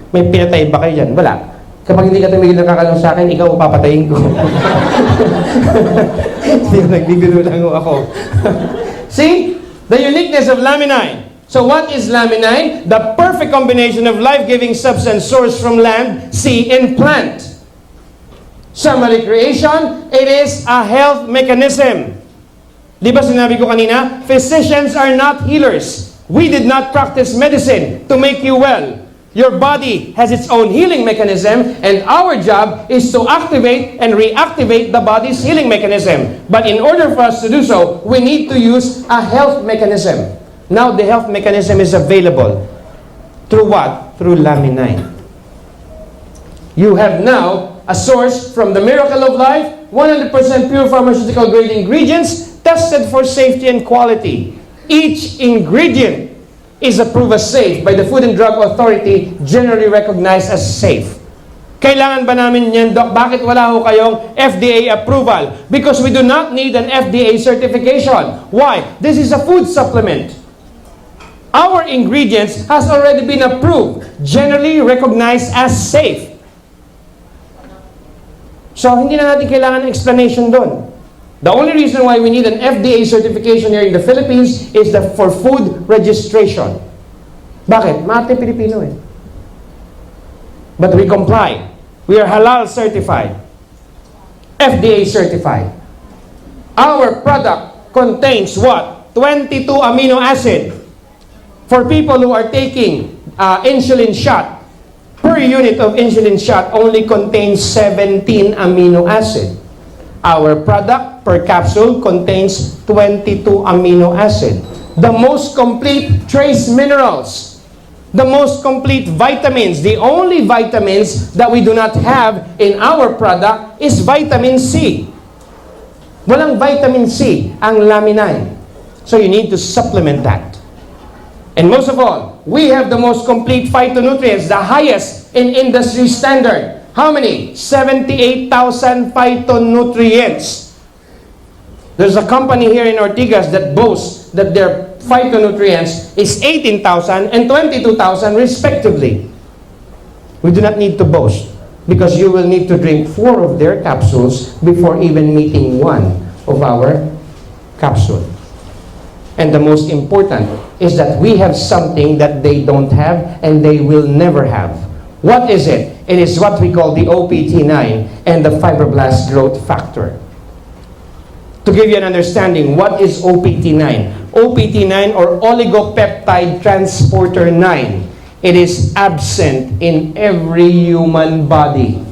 May pinatay ba kayo yan? Wala. Kapag hindi ka tumigil na kakalong sa akin, ikaw papatayin ko. Nagbigulo lang ako. See? The uniqueness of laminine. So what is laminine? The perfect combination of life-giving substance sourced from land, sea, and plant. Summary creation, it is a health mechanism. Di ba sinabi ko kanina? Physicians are not healers. We did not practice medicine to make you well. Your body has its own healing mechanism, and our job is to activate and reactivate the body's healing mechanism. But in order for us to do so, we need to use a health mechanism. Now, the health mechanism is available. Through what? Through laminine. You have now a source from the miracle of life, 100% pure pharmaceutical grade ingredients, tested for safety and quality. Each ingredient is approved as safe by the Food and Drug Authority, generally recognized as safe. Kailangan ba namin yan, Doc? Bakit wala ho kayong FDA approval? Because we do not need an FDA certification. Why? This is a food supplement. Our ingredients has already been approved, generally recognized as safe. So, hindi na natin kailangan ng explanation doon. The only reason why we need an FDA certification here in the Philippines is for food registration. Bakit? Mate Pilipino eh. But we comply. We are halal certified. FDA certified. Our product contains what? 22 amino acid. For people who are taking insulin shot, per unit of insulin shot only contains 17 amino acid. Our product per capsule contains 22 amino acid. The most complete trace minerals. The most complete vitamins. The only vitamins that we do not have in our product is vitamin C. Walang vitamin C ang laminine. So you need to supplement that. And most of all, we have the most complete phytonutrients, the highest in industry standard. How many? 78,000 phytonutrients. There's a company here in Ortigas that boasts that their phytonutrients is 18,000 and 22,000 respectively. We do not need to boast because you will need to drink 4 of their capsules before even meeting 1 of our capsule. And the most important is that we have something that they don't have and they will never have. What is it? It is what we call the OPT9 and the fibroblast growth factor. To give you an understanding, what is OPT9? OPT9 or oligopeptide transporter 9. It is absent in every human body.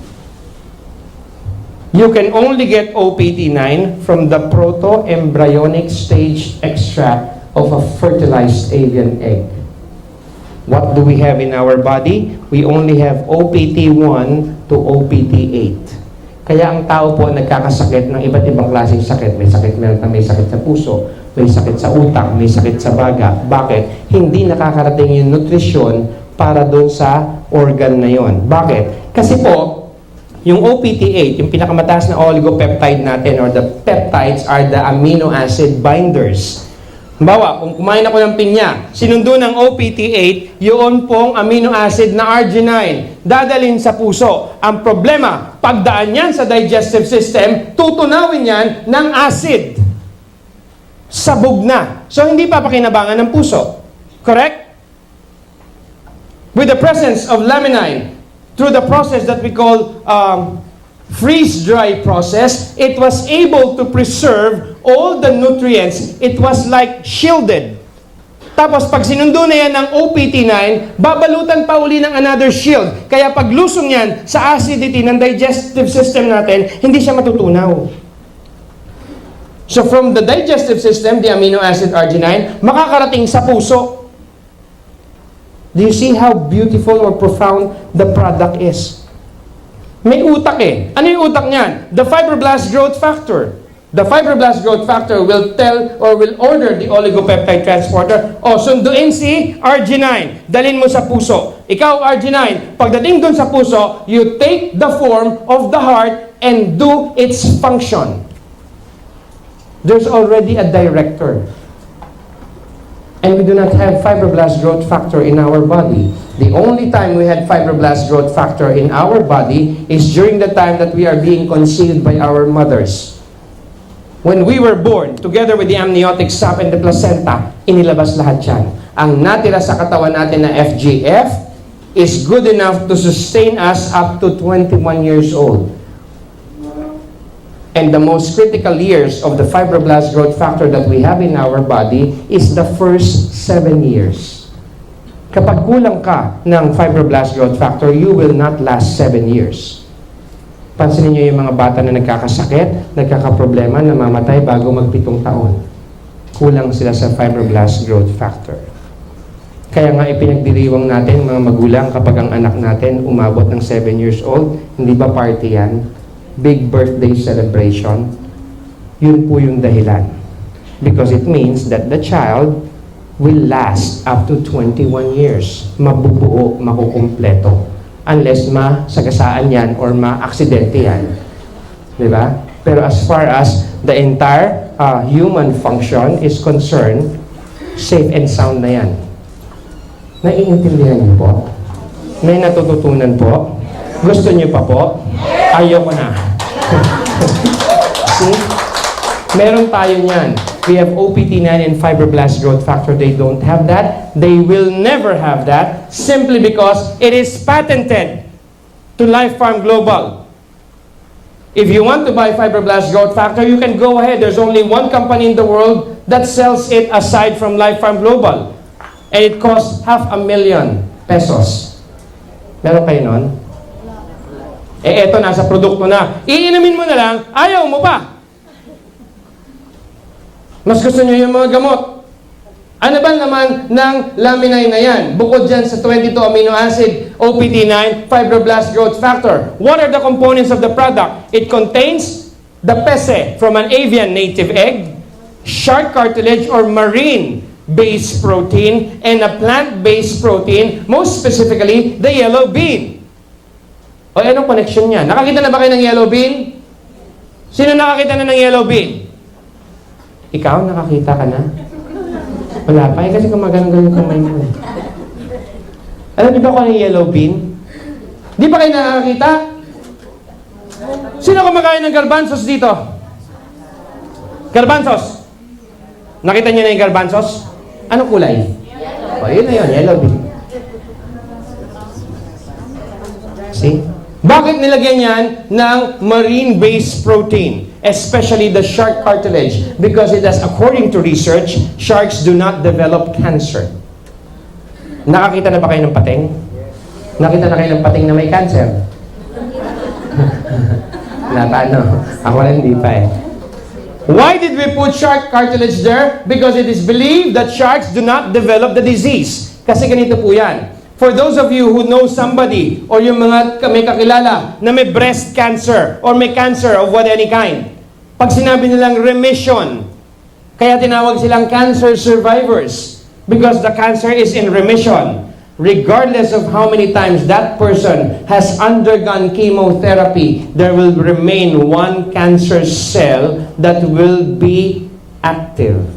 You can only get OPT9 from the proto-embryonic stage extract of a fertilized avian egg. What do we have in our body? We only have OPT1 to OPT8. Kaya ang tao po nagkakasakit ng iba't ibang klaseng sakit. May sakit may sakit sa puso, may sakit sa utak, may sakit sa baga. Bakit? Hindi nakakarating yung nutrisyon para doon sa organ na yon. Bakit? Kasi po, yung OPT8, yung pinakamataas na oligopeptide natin or the peptides are the amino acid binders. Halimbawa, kung kumain ako ng pinya, sinundo ng OPT8, yun pong amino acid na arginine, dadalhin sa puso. Ang problema, pagdaan yan sa digestive system, tutunawin yan ng acid. Sabog na. So, hindi pa pakinabangan ng puso. Correct? With the presence of laminine, through the process that we call freeze-dry process, it was able to preserve all the nutrients. It was like shielded. Tapos pag sinundo na yan ng OPT9, babalutan pa uli ng another shield. Kaya pag lusong yan sa acidity ng digestive system natin, hindi siya matutunaw. So from the digestive system, the amino acid arginine, makakarating sa puso. Do you see how beautiful or profound the product is? May utak eh. Ano yung utak niyan? The fibroblast growth factor. The fibroblast growth factor will tell or will order the oligopeptide transporter, sunduin si arginine, dalhin mo sa puso. ikaw RG9, pagdating dun sa puso, you take the form of the heart and do its function. There's already a director. And we do not have fibroblast growth factor in our body. The only time we had fibroblast growth factor in our body is during the time that we are being conceived by our mothers. When we were born, together with the amniotic sac and the placenta, inilabas lahat yan. Ang natira sa katawan natin na FGF is good enough to sustain us up to 21 years old. And the most critical years of the fibroblast growth factor that we have in our body is the first 7 years. Kapag kulang ka ng fibroblast growth factor, you will not last 7 years. Pansinin niyo yung mga bata na nagkakasakit, nagkakaproblema, namamatay bago mag-7 taon. Kulang sila sa fibroblast growth factor. Kaya nga ipinagdiriwang natin mga magulang kapag ang anak natin umabot ng 7 years old, hindi ba party yan? Big birthday celebration. Yun po yung dahilan. Because it means that the child will last up to 21 years. Mabubuo, makukumpleto. Unless masagasaan yan or ma-aksidente yan. Diba? Pero as far as the entire human function is concerned, safe and sound na yan. Naiintindihan niyo po? May natututunan po? Gusto niyo pa po? Ayoko na. See? Meron tayo niyan. We have OPT9 and fibroblast growth factor. They don't have that. They will never have that simply because it is patented to Life Farm Global. If you want to buy fibroblast growth factor, you can go ahead. There's only one company in the world that sells it aside from Life Farm Global. And it costs $500,000 pesos. Meron kayo nun? Eto, nasa produkto na. Iinumin mo na lang, ayaw mo pa. Mas gusto nyo yung mga gamot. Ano ba naman ng Laminine na yan? Bukod dyan sa 22 amino acid, OPT9, fibroblast growth factor. What are the components of the product? It contains the pese from an avian native egg, shark cartilage or marine-based protein, and a plant-based protein, most specifically, the yellow bean. O anong connection niya? Nakakita na ba kayo ng yellow bean? Sino nakakita na ng yellow bean? Ikaw, nakakita ka na? Wala pa. Kasi kumaganong-ganong kamay mo. Alam niyo ba kung ano yung yellow bean? Di ba kayo nakakita? Sino kumakain ng garbanzos dito? Garbanzos. Nakita niyo na yung garbanzos? Anong kulay? O, yun na yun. Yellow bean. See? Bakit nilagyan yan ng marine-based protein? Especially the shark cartilage. Because it has, according to research, sharks do not develop cancer. Nakakita na ba kayo ng pating? Nakita na kayo ng pating na may cancer? Natano. Ako na hindi pa eh. Why did we put shark cartilage there? Because it is believed that sharks do not develop the disease. Kasi ganito po yan. For those of you who know somebody or yung mga may kakilala na may breast cancer or may cancer of what any kind, pag sinabi nilang remission, kaya tinawag silang cancer survivors because the cancer is in remission. Regardless of how many times that person has undergone chemotherapy, there will remain one cancer cell that will be active.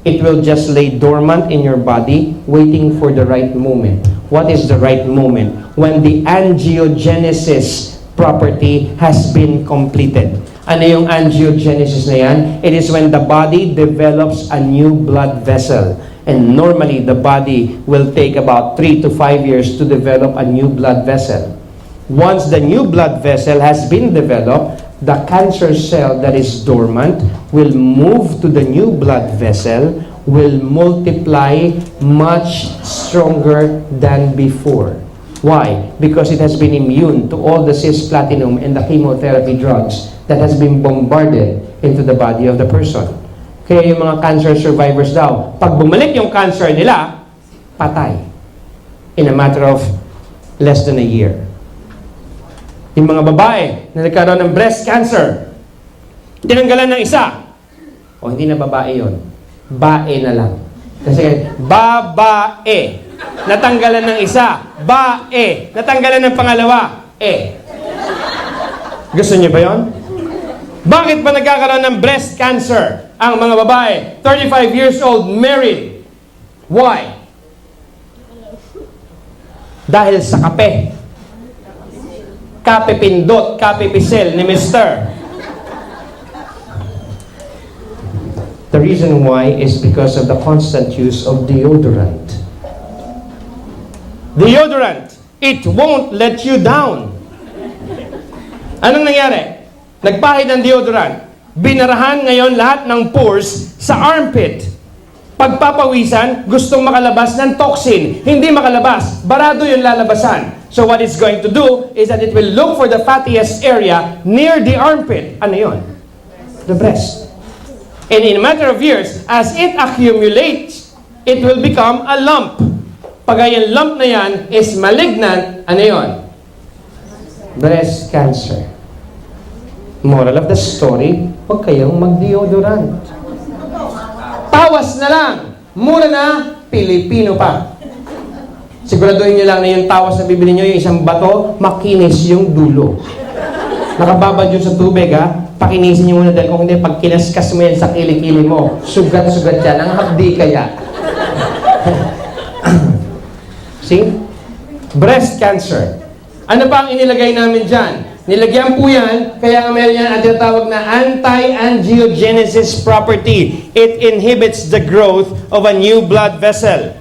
It will just lay dormant in your body, waiting for the right moment. What is the right moment? When the angiogenesis property has been completed. Ano yung angiogenesis na yan? It is when the body develops a new blood vessel. And normally, the body will take about 3 to 5 years to develop a new blood vessel. Once the new blood vessel has been developed, the cancer cell that is dormant will move to the new blood vessel, will multiply much stronger than before. Why? Because it has been immune to all the cisplatinum and the chemotherapy drugs that has been bombarded into the body of the person. Kaya yung mga cancer survivors daw, pag bumalik yung cancer nila, patay. In a matter of less than a year. Yung mga babae na nagkaroon ng breast cancer, tinanggalan ng isa. O hindi na babae yon, bae na lang. Kasi babae. Natanggalan ng isa. Bae. Natanggalan ng pangalawa. Gusto niyo ba yon? Bakit ba nagkakaroon ng breast cancer ang mga babae? 35 years old, married. Why? Dahil sa kape. Kape pindot, kape pisel ni Mr. The reason why is because of the constant use of deodorant. Deodorant, it won't let you down. Anong nangyari? Nagpahid ng deodorant. Binarahan ngayon lahat ng pores sa armpit. Pagpapawisan, gustong makalabas ng toxin. Hindi makalabas. Barado yung lalabasan. So what it's going to do is that it will look for the fattiest area near the armpit. Ano yun? The breast. And in a matter of years, as it accumulates, it will become a lump. Pag yung lump na yan is malignant, ano yun? Breast cancer. Moral of the story, huwag kayong mag-deodorant. Tawas na lang. Mura na, Pilipino pa. Siguraduhin nyo lang na yung tawas na bibili nyo, yung isang bato, makinis yung dulo. Nakababad yun sa tubig, ha? Pakinisin nyo muna dahil kung hindi, pag kinaskas mo yan sa kilikili mo, sugat-sugat yan. Ang hapdi kaya. See? Breast cancer. Ano pa ang inilagay namin dyan? Nilagyan po yan, kaya nga meron yan ang tinatawag na anti-angiogenesis property. It inhibits the growth of a new blood vessel.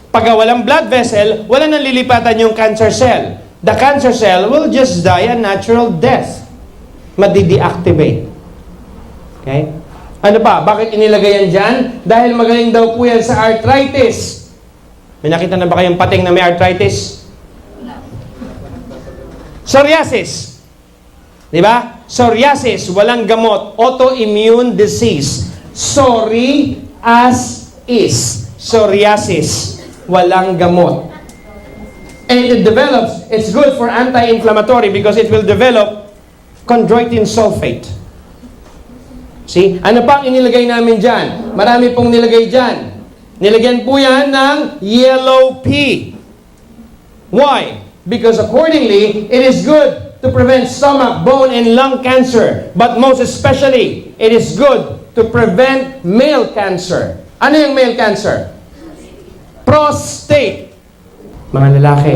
Pag walang blood vessel, wala nang lilipatan yung cancer cell. The cancer cell will just die a natural death. Madi-deactivate. Okay? Ano pa? Bakit inilagay yan dyan? Dahil magaling daw po yan sa arthritis. May nakita na ba kayong pating na may arthritis? Psoriasis. Diba? Psoriasis, walang gamot. Autoimmune disease. Sorry as is. Psoriasis, walang gamot. And it develops, it's good for anti-inflammatory because it will develop chondroitin sulfate. See? Ano pa ang inilagay namin dyan? Marami pong nilagay dyan. Nilagyan po yan ng yellow pea. Why? Because accordingly, it is good to prevent stomach, bone, and lung cancer. But most especially, it is good to prevent male cancer. Ano yung male cancer? Prostate. Mga lalaki,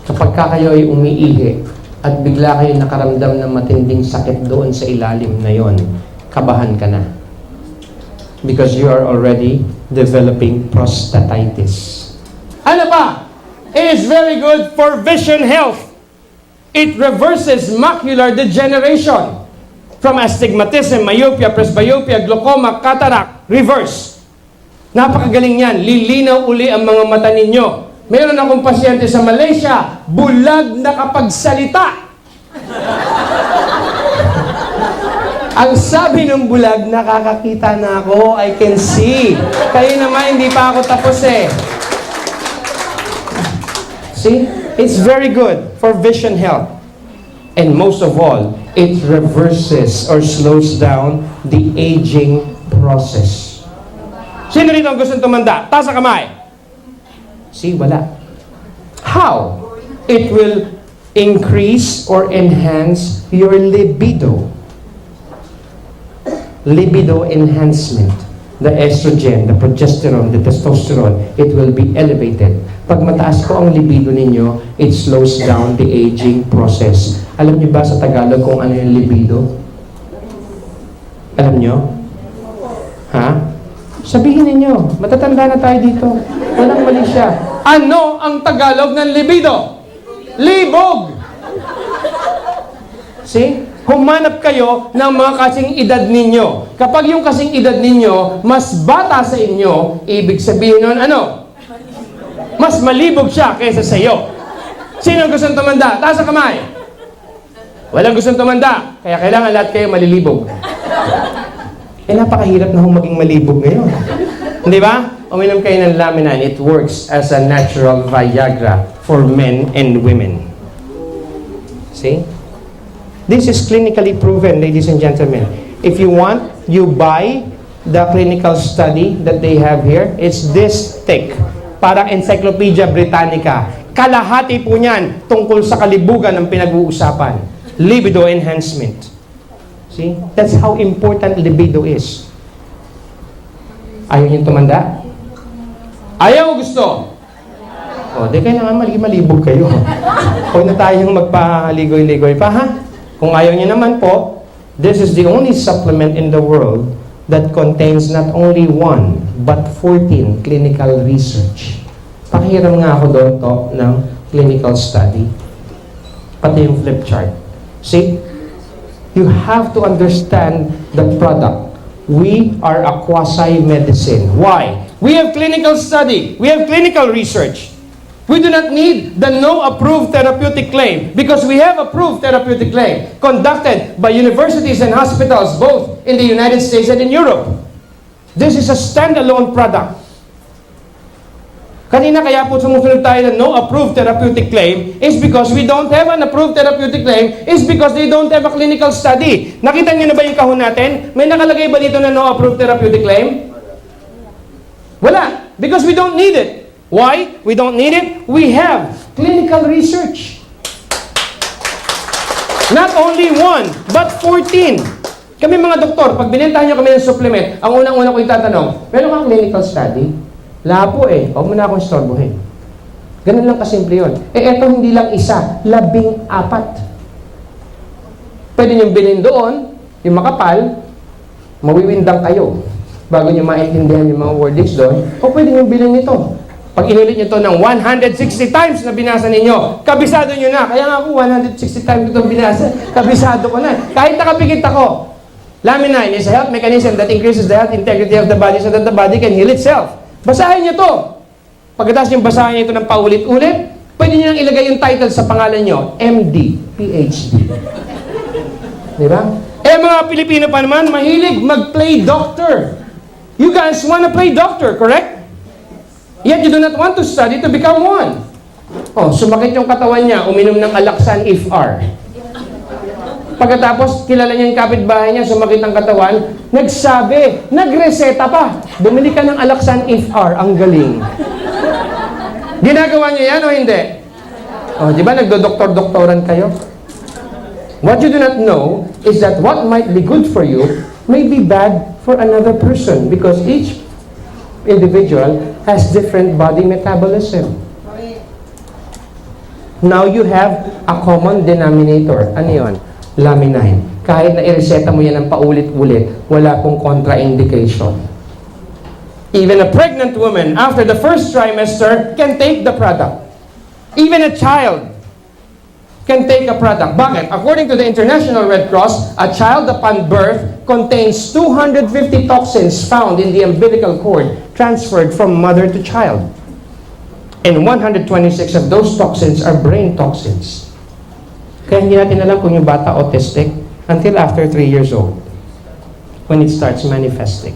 kapag kayo ay umiihi at bigla kayo nakaramdam ng matinding sakit doon sa ilalim na yon, kabahan ka na. Because you are already developing prostatitis. Ano pa? It is very good for vision health. It reverses macular degeneration. From astigmatism, myopia, presbyopia, glaucoma, cataract, reverse. Napakagaling yan. Lilinaw uli ang mga mata ninyo. Meron akong pasyente sa Malaysia, bulag na kapagsalita. Ang sabi ng bulag, nakakakita na ako, I can see. Kayo naman, hindi pa ako tapos eh. See? It's very good for vision health. And most of all, it reverses or slows down the aging process. Sino rito ang gustong tumanda? Taas ang kamay. See, wala. How? It will increase or enhance your libido. Libido enhancement. The estrogen, the progesterone, the testosterone, it will be elevated. Pag mataas po ang libido ninyo, it slows down the aging process. Alam niyo ba sa Tagalog kung ano yung libido? Alam niyo? Ha? Sabihin ninyo, matatanda na tayo dito. Walang mali siya. Ano ang Tagalog ng libido? Libog! See? Humanap kayo ng mga kasing edad ninyo. Kapag yung kasing edad ninyo, mas bata sa inyo, ibig sabihin nun, ano? Mas malibog siya kaysa sa iyo. Sino gustong tumanda? Taas ang kamay. Walang gustong tumanda. Kaya kailangan lahat kayo malilibog. Eh, napakahirap na maging malibog ngayon. Di ba? Uminom kayo ng Laminine. It works as a natural Viagra for men and women. See? This is clinically proven, ladies and gentlemen. If you want, you buy the clinical study that they have here. It's this thick. parang Encyclopedia Britannica. Kalahati po niyan tungkol sa kalibugan ng pinag-uusapan. Libido enhancement. See? That's how important libido is. Ayaw niyo tumanda? Ayaw gusto? O, di kayo naman malibog kayo. Huwag na tayong magpaligoy-ligoy pa, ha? Kung ayaw niyo naman po, this is the only supplement in the world that contains not only 1, but 14 clinical research. Pakihiram nga ako doon to ng clinical study. Pati yung flip chart. See? You have to understand the product. We are a quasi-medicine. Why? We have clinical study. We have clinical research. We do not need the no-approved therapeutic claim because we have approved therapeutic claim conducted by universities and hospitals both in the United States and in Europe. This is a standalone product. Kanina kaya po sumusunod tayo ng no-approved therapeutic claim is because we don't have an approved therapeutic claim is because they don't have a clinical study. Nakita niyo na ba yung kahon natin? May nakalagay ba dito na no-approved therapeutic claim? Wala. Because we don't need it. Why? We don't need it. We have clinical research. Not only 1, but 14. Kami mga doktor, pag binentahan nyo kami ng supplement, ang unang-una ko itatanong, meron kang clinical study? Wala po eh. Huwag mo na akong istorbohin. Ganun lang kasimple yun. Eto hindi lang isa, 14. Pwede nyo bilhin doon, yung makapal, mawiwindang kayo bago nyo maintindihan yung mga wordings doon, o pwede nyo bilhin ito. Pag inulit nyo ito ng 160 times na binasa ninyo, kabisado nyo na. Kaya nga ako, 160 times ito binasa, kabisado ko na. Kahit nakapikit ako, Laminine is a health mechanism that increases the health integrity of the body so that the body can heal itself. Basahin nyo to. Pagkatapos yung basahin nyo ito ng paulit-ulit, pwede nyo nang ilagay yung title sa pangalan nyo, MD, PhD. Di ba? Eh mga Pilipino pa naman, mahilig mag-play doctor. You guys want to play doctor, correct? Yet you do not want to study to become one. Oh, sumakit yung katawan niya, uminom ng Alaksan If-R. Pagkatapos, kilala niya yung kapitbahay niya, sumakit ang katawan, nagsabi, nagreseta pa. Bumili ka ng Alaksan If-R, ang galing. Ginagawa niya yan o hindi? Oh, di ba nagdo-doktor-doktoran kayo? What you do not know is that what might be good for you may be bad for another person because each individual has different body metabolism. Now you have a common denominator. Ano yun? Laminine. Kahit na ireseta mo yan ng paulit-ulit, wala pong contraindication. Even a pregnant woman after the first trimester can take the product. Even a child can take a product. Bakit? According to the International Red Cross, a child upon birth contains 250 toxins found in the umbilical cord transferred from mother to child. And 126 of those toxins are brain toxins. Kaya hindi natin alam kung yung bata autistic until after 3 years old when it starts manifesting.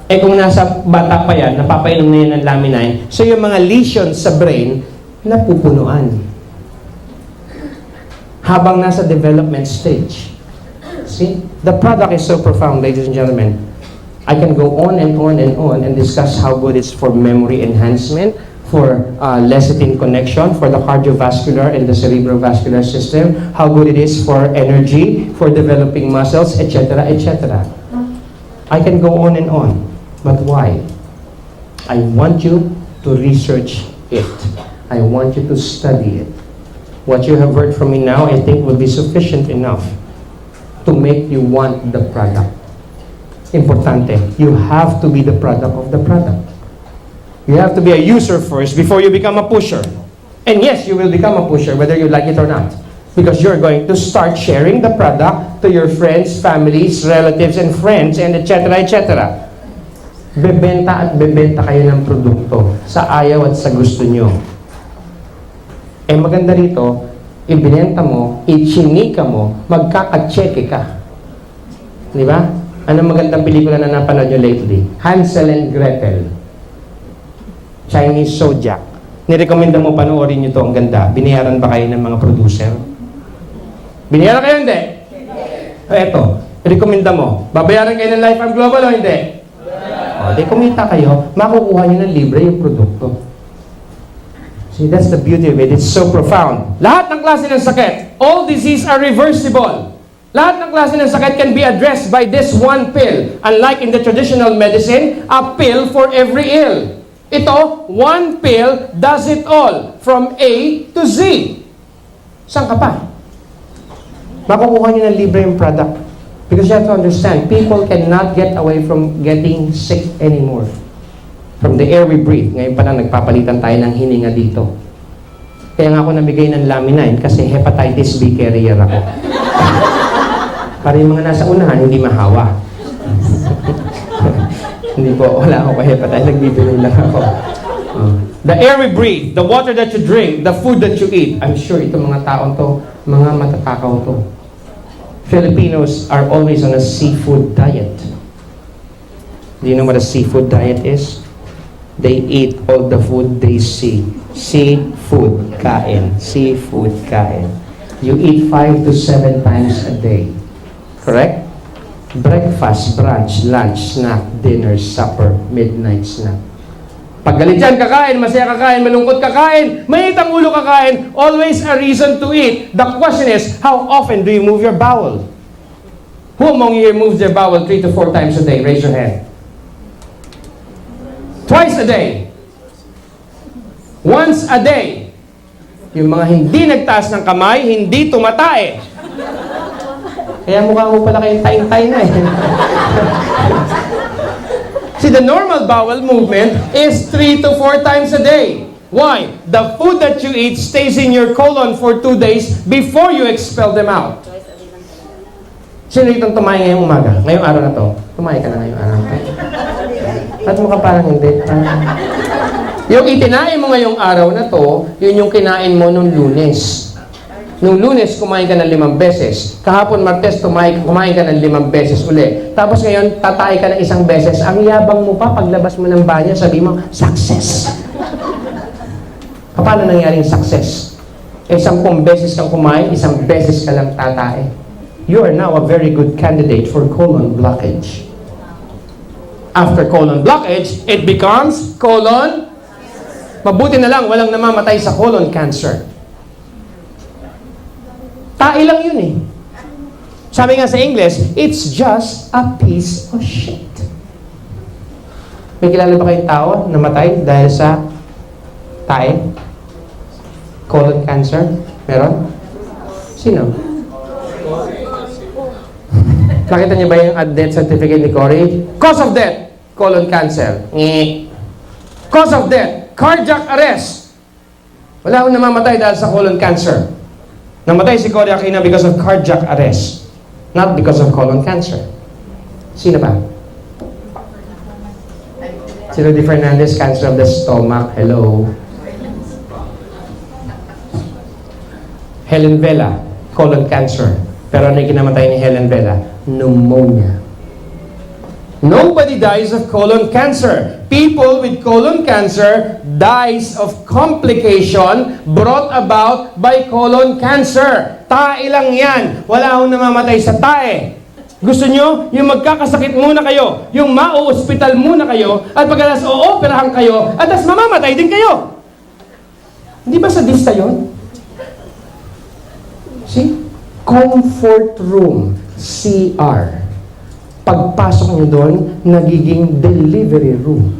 Eh kung nasa bata pa yan, napapainom na yan ng Laminine, so yung mga lesions sa brain, napupunuan. Habang nasa development stage. See? The product is so profound, ladies and gentlemen. I can go on and on and on and discuss how good it's for memory enhancement, for lecithin connection, for the cardiovascular and the cerebrovascular system, how good it is for energy, for developing muscles, etc., etc. I can go on and on. But why? I want you to research it. I want you to study it. What you have heard from me now, I think will be sufficient enough to make you want the product. Importante, you have to be the product of the product. You have to be a user first before you become a pusher. And yes, you will become a pusher whether you like it or not. Because you're going to start sharing the product to your friends, families, relatives, and friends, and etc. etc. Bebenta at bebenta kayo ng produkto sa ayaw at sa gusto nyo. Eh maganda rito, ibinenta mo, ichinika mo, magkakatseke ka. Di ba? Anong magandang pelikula na napanood nyo lately? Hansel and Gretel. Chinese Zodiac. Nirekomenda mo panoorin nyo to, ang ganda. Binayaran ba kayo ng mga producer? Binayaran kayo, hindi? O eto, rekomenda mo. Babayaran kayo ng Life Farm Global o hindi? O, di kumita kayo, makukuha nyo ng libre yung produkto. See, that's the beauty of it. It's so profound. Lahat ng klase ng sakit, all disease are reversible. Lahat ng klase ng sakit can be addressed by this one pill. Unlike in the traditional medicine, a pill for every ill. Ito, one pill does it all. From A to Z. Saan ka pa? Makukuha nyo ng libre yung product. Because you have to understand, people cannot get away from getting sick anymore. From the air we breathe. Ngayon pa lang nagpapalitan tayo ng hininga dito. Kaya nga ako nabigay ng Laminine kasi hepatitis B carrier ako. Para yung mga nasa unahan, hindi mahawa. Hindi po, wala ako hepatitis. Nagbibigay lang ako. The air we breathe, the water that you drink, the food that you eat. I'm sure itong mga taong to, mga matatakaw to. Filipinos are always on a seafood diet. Do you know what a seafood diet is? They eat all the food they see. Seafood, kain. Seafood, kain. You eat 5 to 7 times a day. Correct? Breakfast, brunch, lunch, snack, dinner, supper, midnight snack. Pag galit yan, kakain, masaya kakain, malungkot kakain, mainit ang ulo kakain, always a reason to eat. The question is, how often do you move your bowel? Who among you moves their bowel 3 to 4 times a day? Raise your hand. Twice a day. Once a day. Yung mga hindi nagtaas ng kamay, hindi tumatae. Kaya mukha mo pala kayong taing-tay na eh. See, the normal bowel movement is 3 to 4 times a day. Why? The food that you eat stays in your colon for 2 days before you expel them out. Sino itong tumayo ngayong umaga? Ngayong araw na to? Tumayo ka na ngayong araw na to? At mukha parang hindi. Yung itinain mo ngayong araw na to, yun yung kinain mo nung Lunes. Nung Lunes, kumain ka ng 5 beses. Kahapon, Martes, kumain ka ng 5 beses uli. Tapos ngayon, tatay ka ng 1 beses. Ang yabang mo pa, paglabas mo ng banyo, sabi mo, success. Paano nangyaring success? 10 beses kang kumain, 1 beses ka lang tatay. You are now a very good candidate for colon blockage. After colon blockage, it becomes colon. Mabuti na lang, walang namamatay sa colon cancer. Tae lang yun eh. Sabi nga sa English, it's just a piece of shit. May kilala ba kayong tao namatay dahil sa tae? Colon cancer? Meron? Sino? Nakita niyo ba yung death certificate ni Cory? Cause of death, colon cancer. Cause of death, cardiac arrest. Wala akong namamatay dahil sa colon cancer. Namatay si Cory Aquina because of cardiac arrest, not because of colon cancer. Sino ba? Si Rudy Fernandez, cancer of the stomach. Hello. Helen Vela, colon cancer. Pero ano yung kinamatay ni Helen Vela? Pneumonia. Nobody dies of colon cancer. People with colon cancer dies of complication brought about by colon cancer. Tae lang yan. Wala akong namamatay sa tae. Gusto nyo, yung magkakasakit muna kayo, yung mau-hospital muna kayo, at pagkalas o-operahan kayo, at tas mamamatay din kayo. Hindi ba sadista yun? See? Comfort room, CR. Pagpasok nyo doon, nagiging delivery room.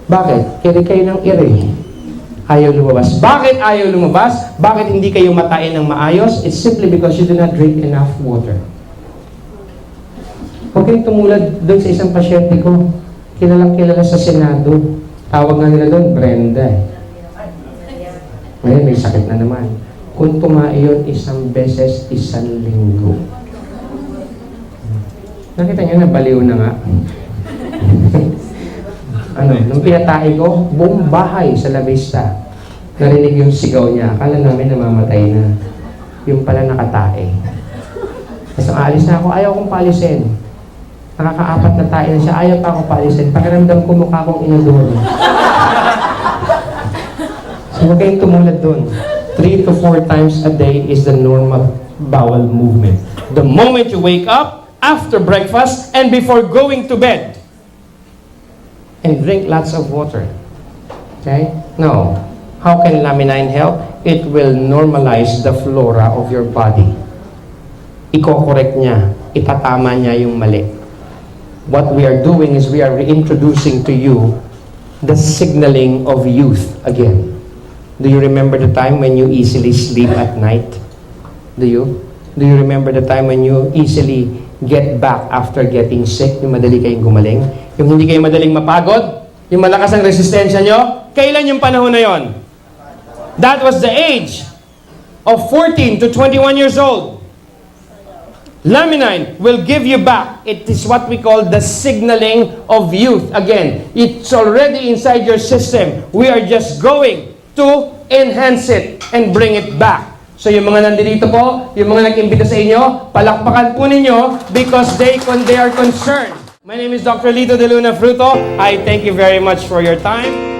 Bakit? Kiri kayo ng iri. Ayaw lumabas. Bakit ayaw lumabas? Bakit hindi kayo matain ng maayos? It's simply because you do not drink enough water. Huwag kayong tumulad doon sa isang pasyente ko. Kilalang kilala sa Senado. Tawag nga nila doon, Brenda. Ngayon, may sakit na naman. Kung tumaiyon 1 beses, 1 linggo. Nakita niyo na baliw na nga. Nung pinatay ko, buong bahay sa La Vista. Narinig yung sigaw niya. Akala namin namamatay na. Yung pala nakatae. Tapos aalis na ako, ayaw kong paalisin. Nakaka-4 na tae na siya, ayaw pa akong paalisin. Pakiramdam ko mukha kong inadoro. So huwag kayong tumulad doon. 3 to 4 times a day is the normal bowel movement. The moment you wake up, after breakfast, and before going to bed. and drink lots of water. Okay? No. How can Laminine help? It will normalize the flora of your body. Iko-correct niya. Itatama niya yung mali. What we are doing is we are reintroducing to you the signaling of youth again. Do you remember the time when you easily sleep at night? Do you? Do you remember the time when you easily get back after getting sick? Yung madali kayong gumaling? Yung hindi kayo madaling mapagod? Yung malakas ang resistensya nyo? Kailan yung panahon na yon? That was the age of 14 to 21 years old. Laminine will give you back. It is what we call the signaling of youth. Again, it's already inside your system. We are just going to enhance it and bring it back. So yung mga nandito po, yung mga nag-imbita sa inyo, palakpakan po ninyo because they are concerned. My name is Dr. Lito de Luna Fruto. I thank you very much for your time.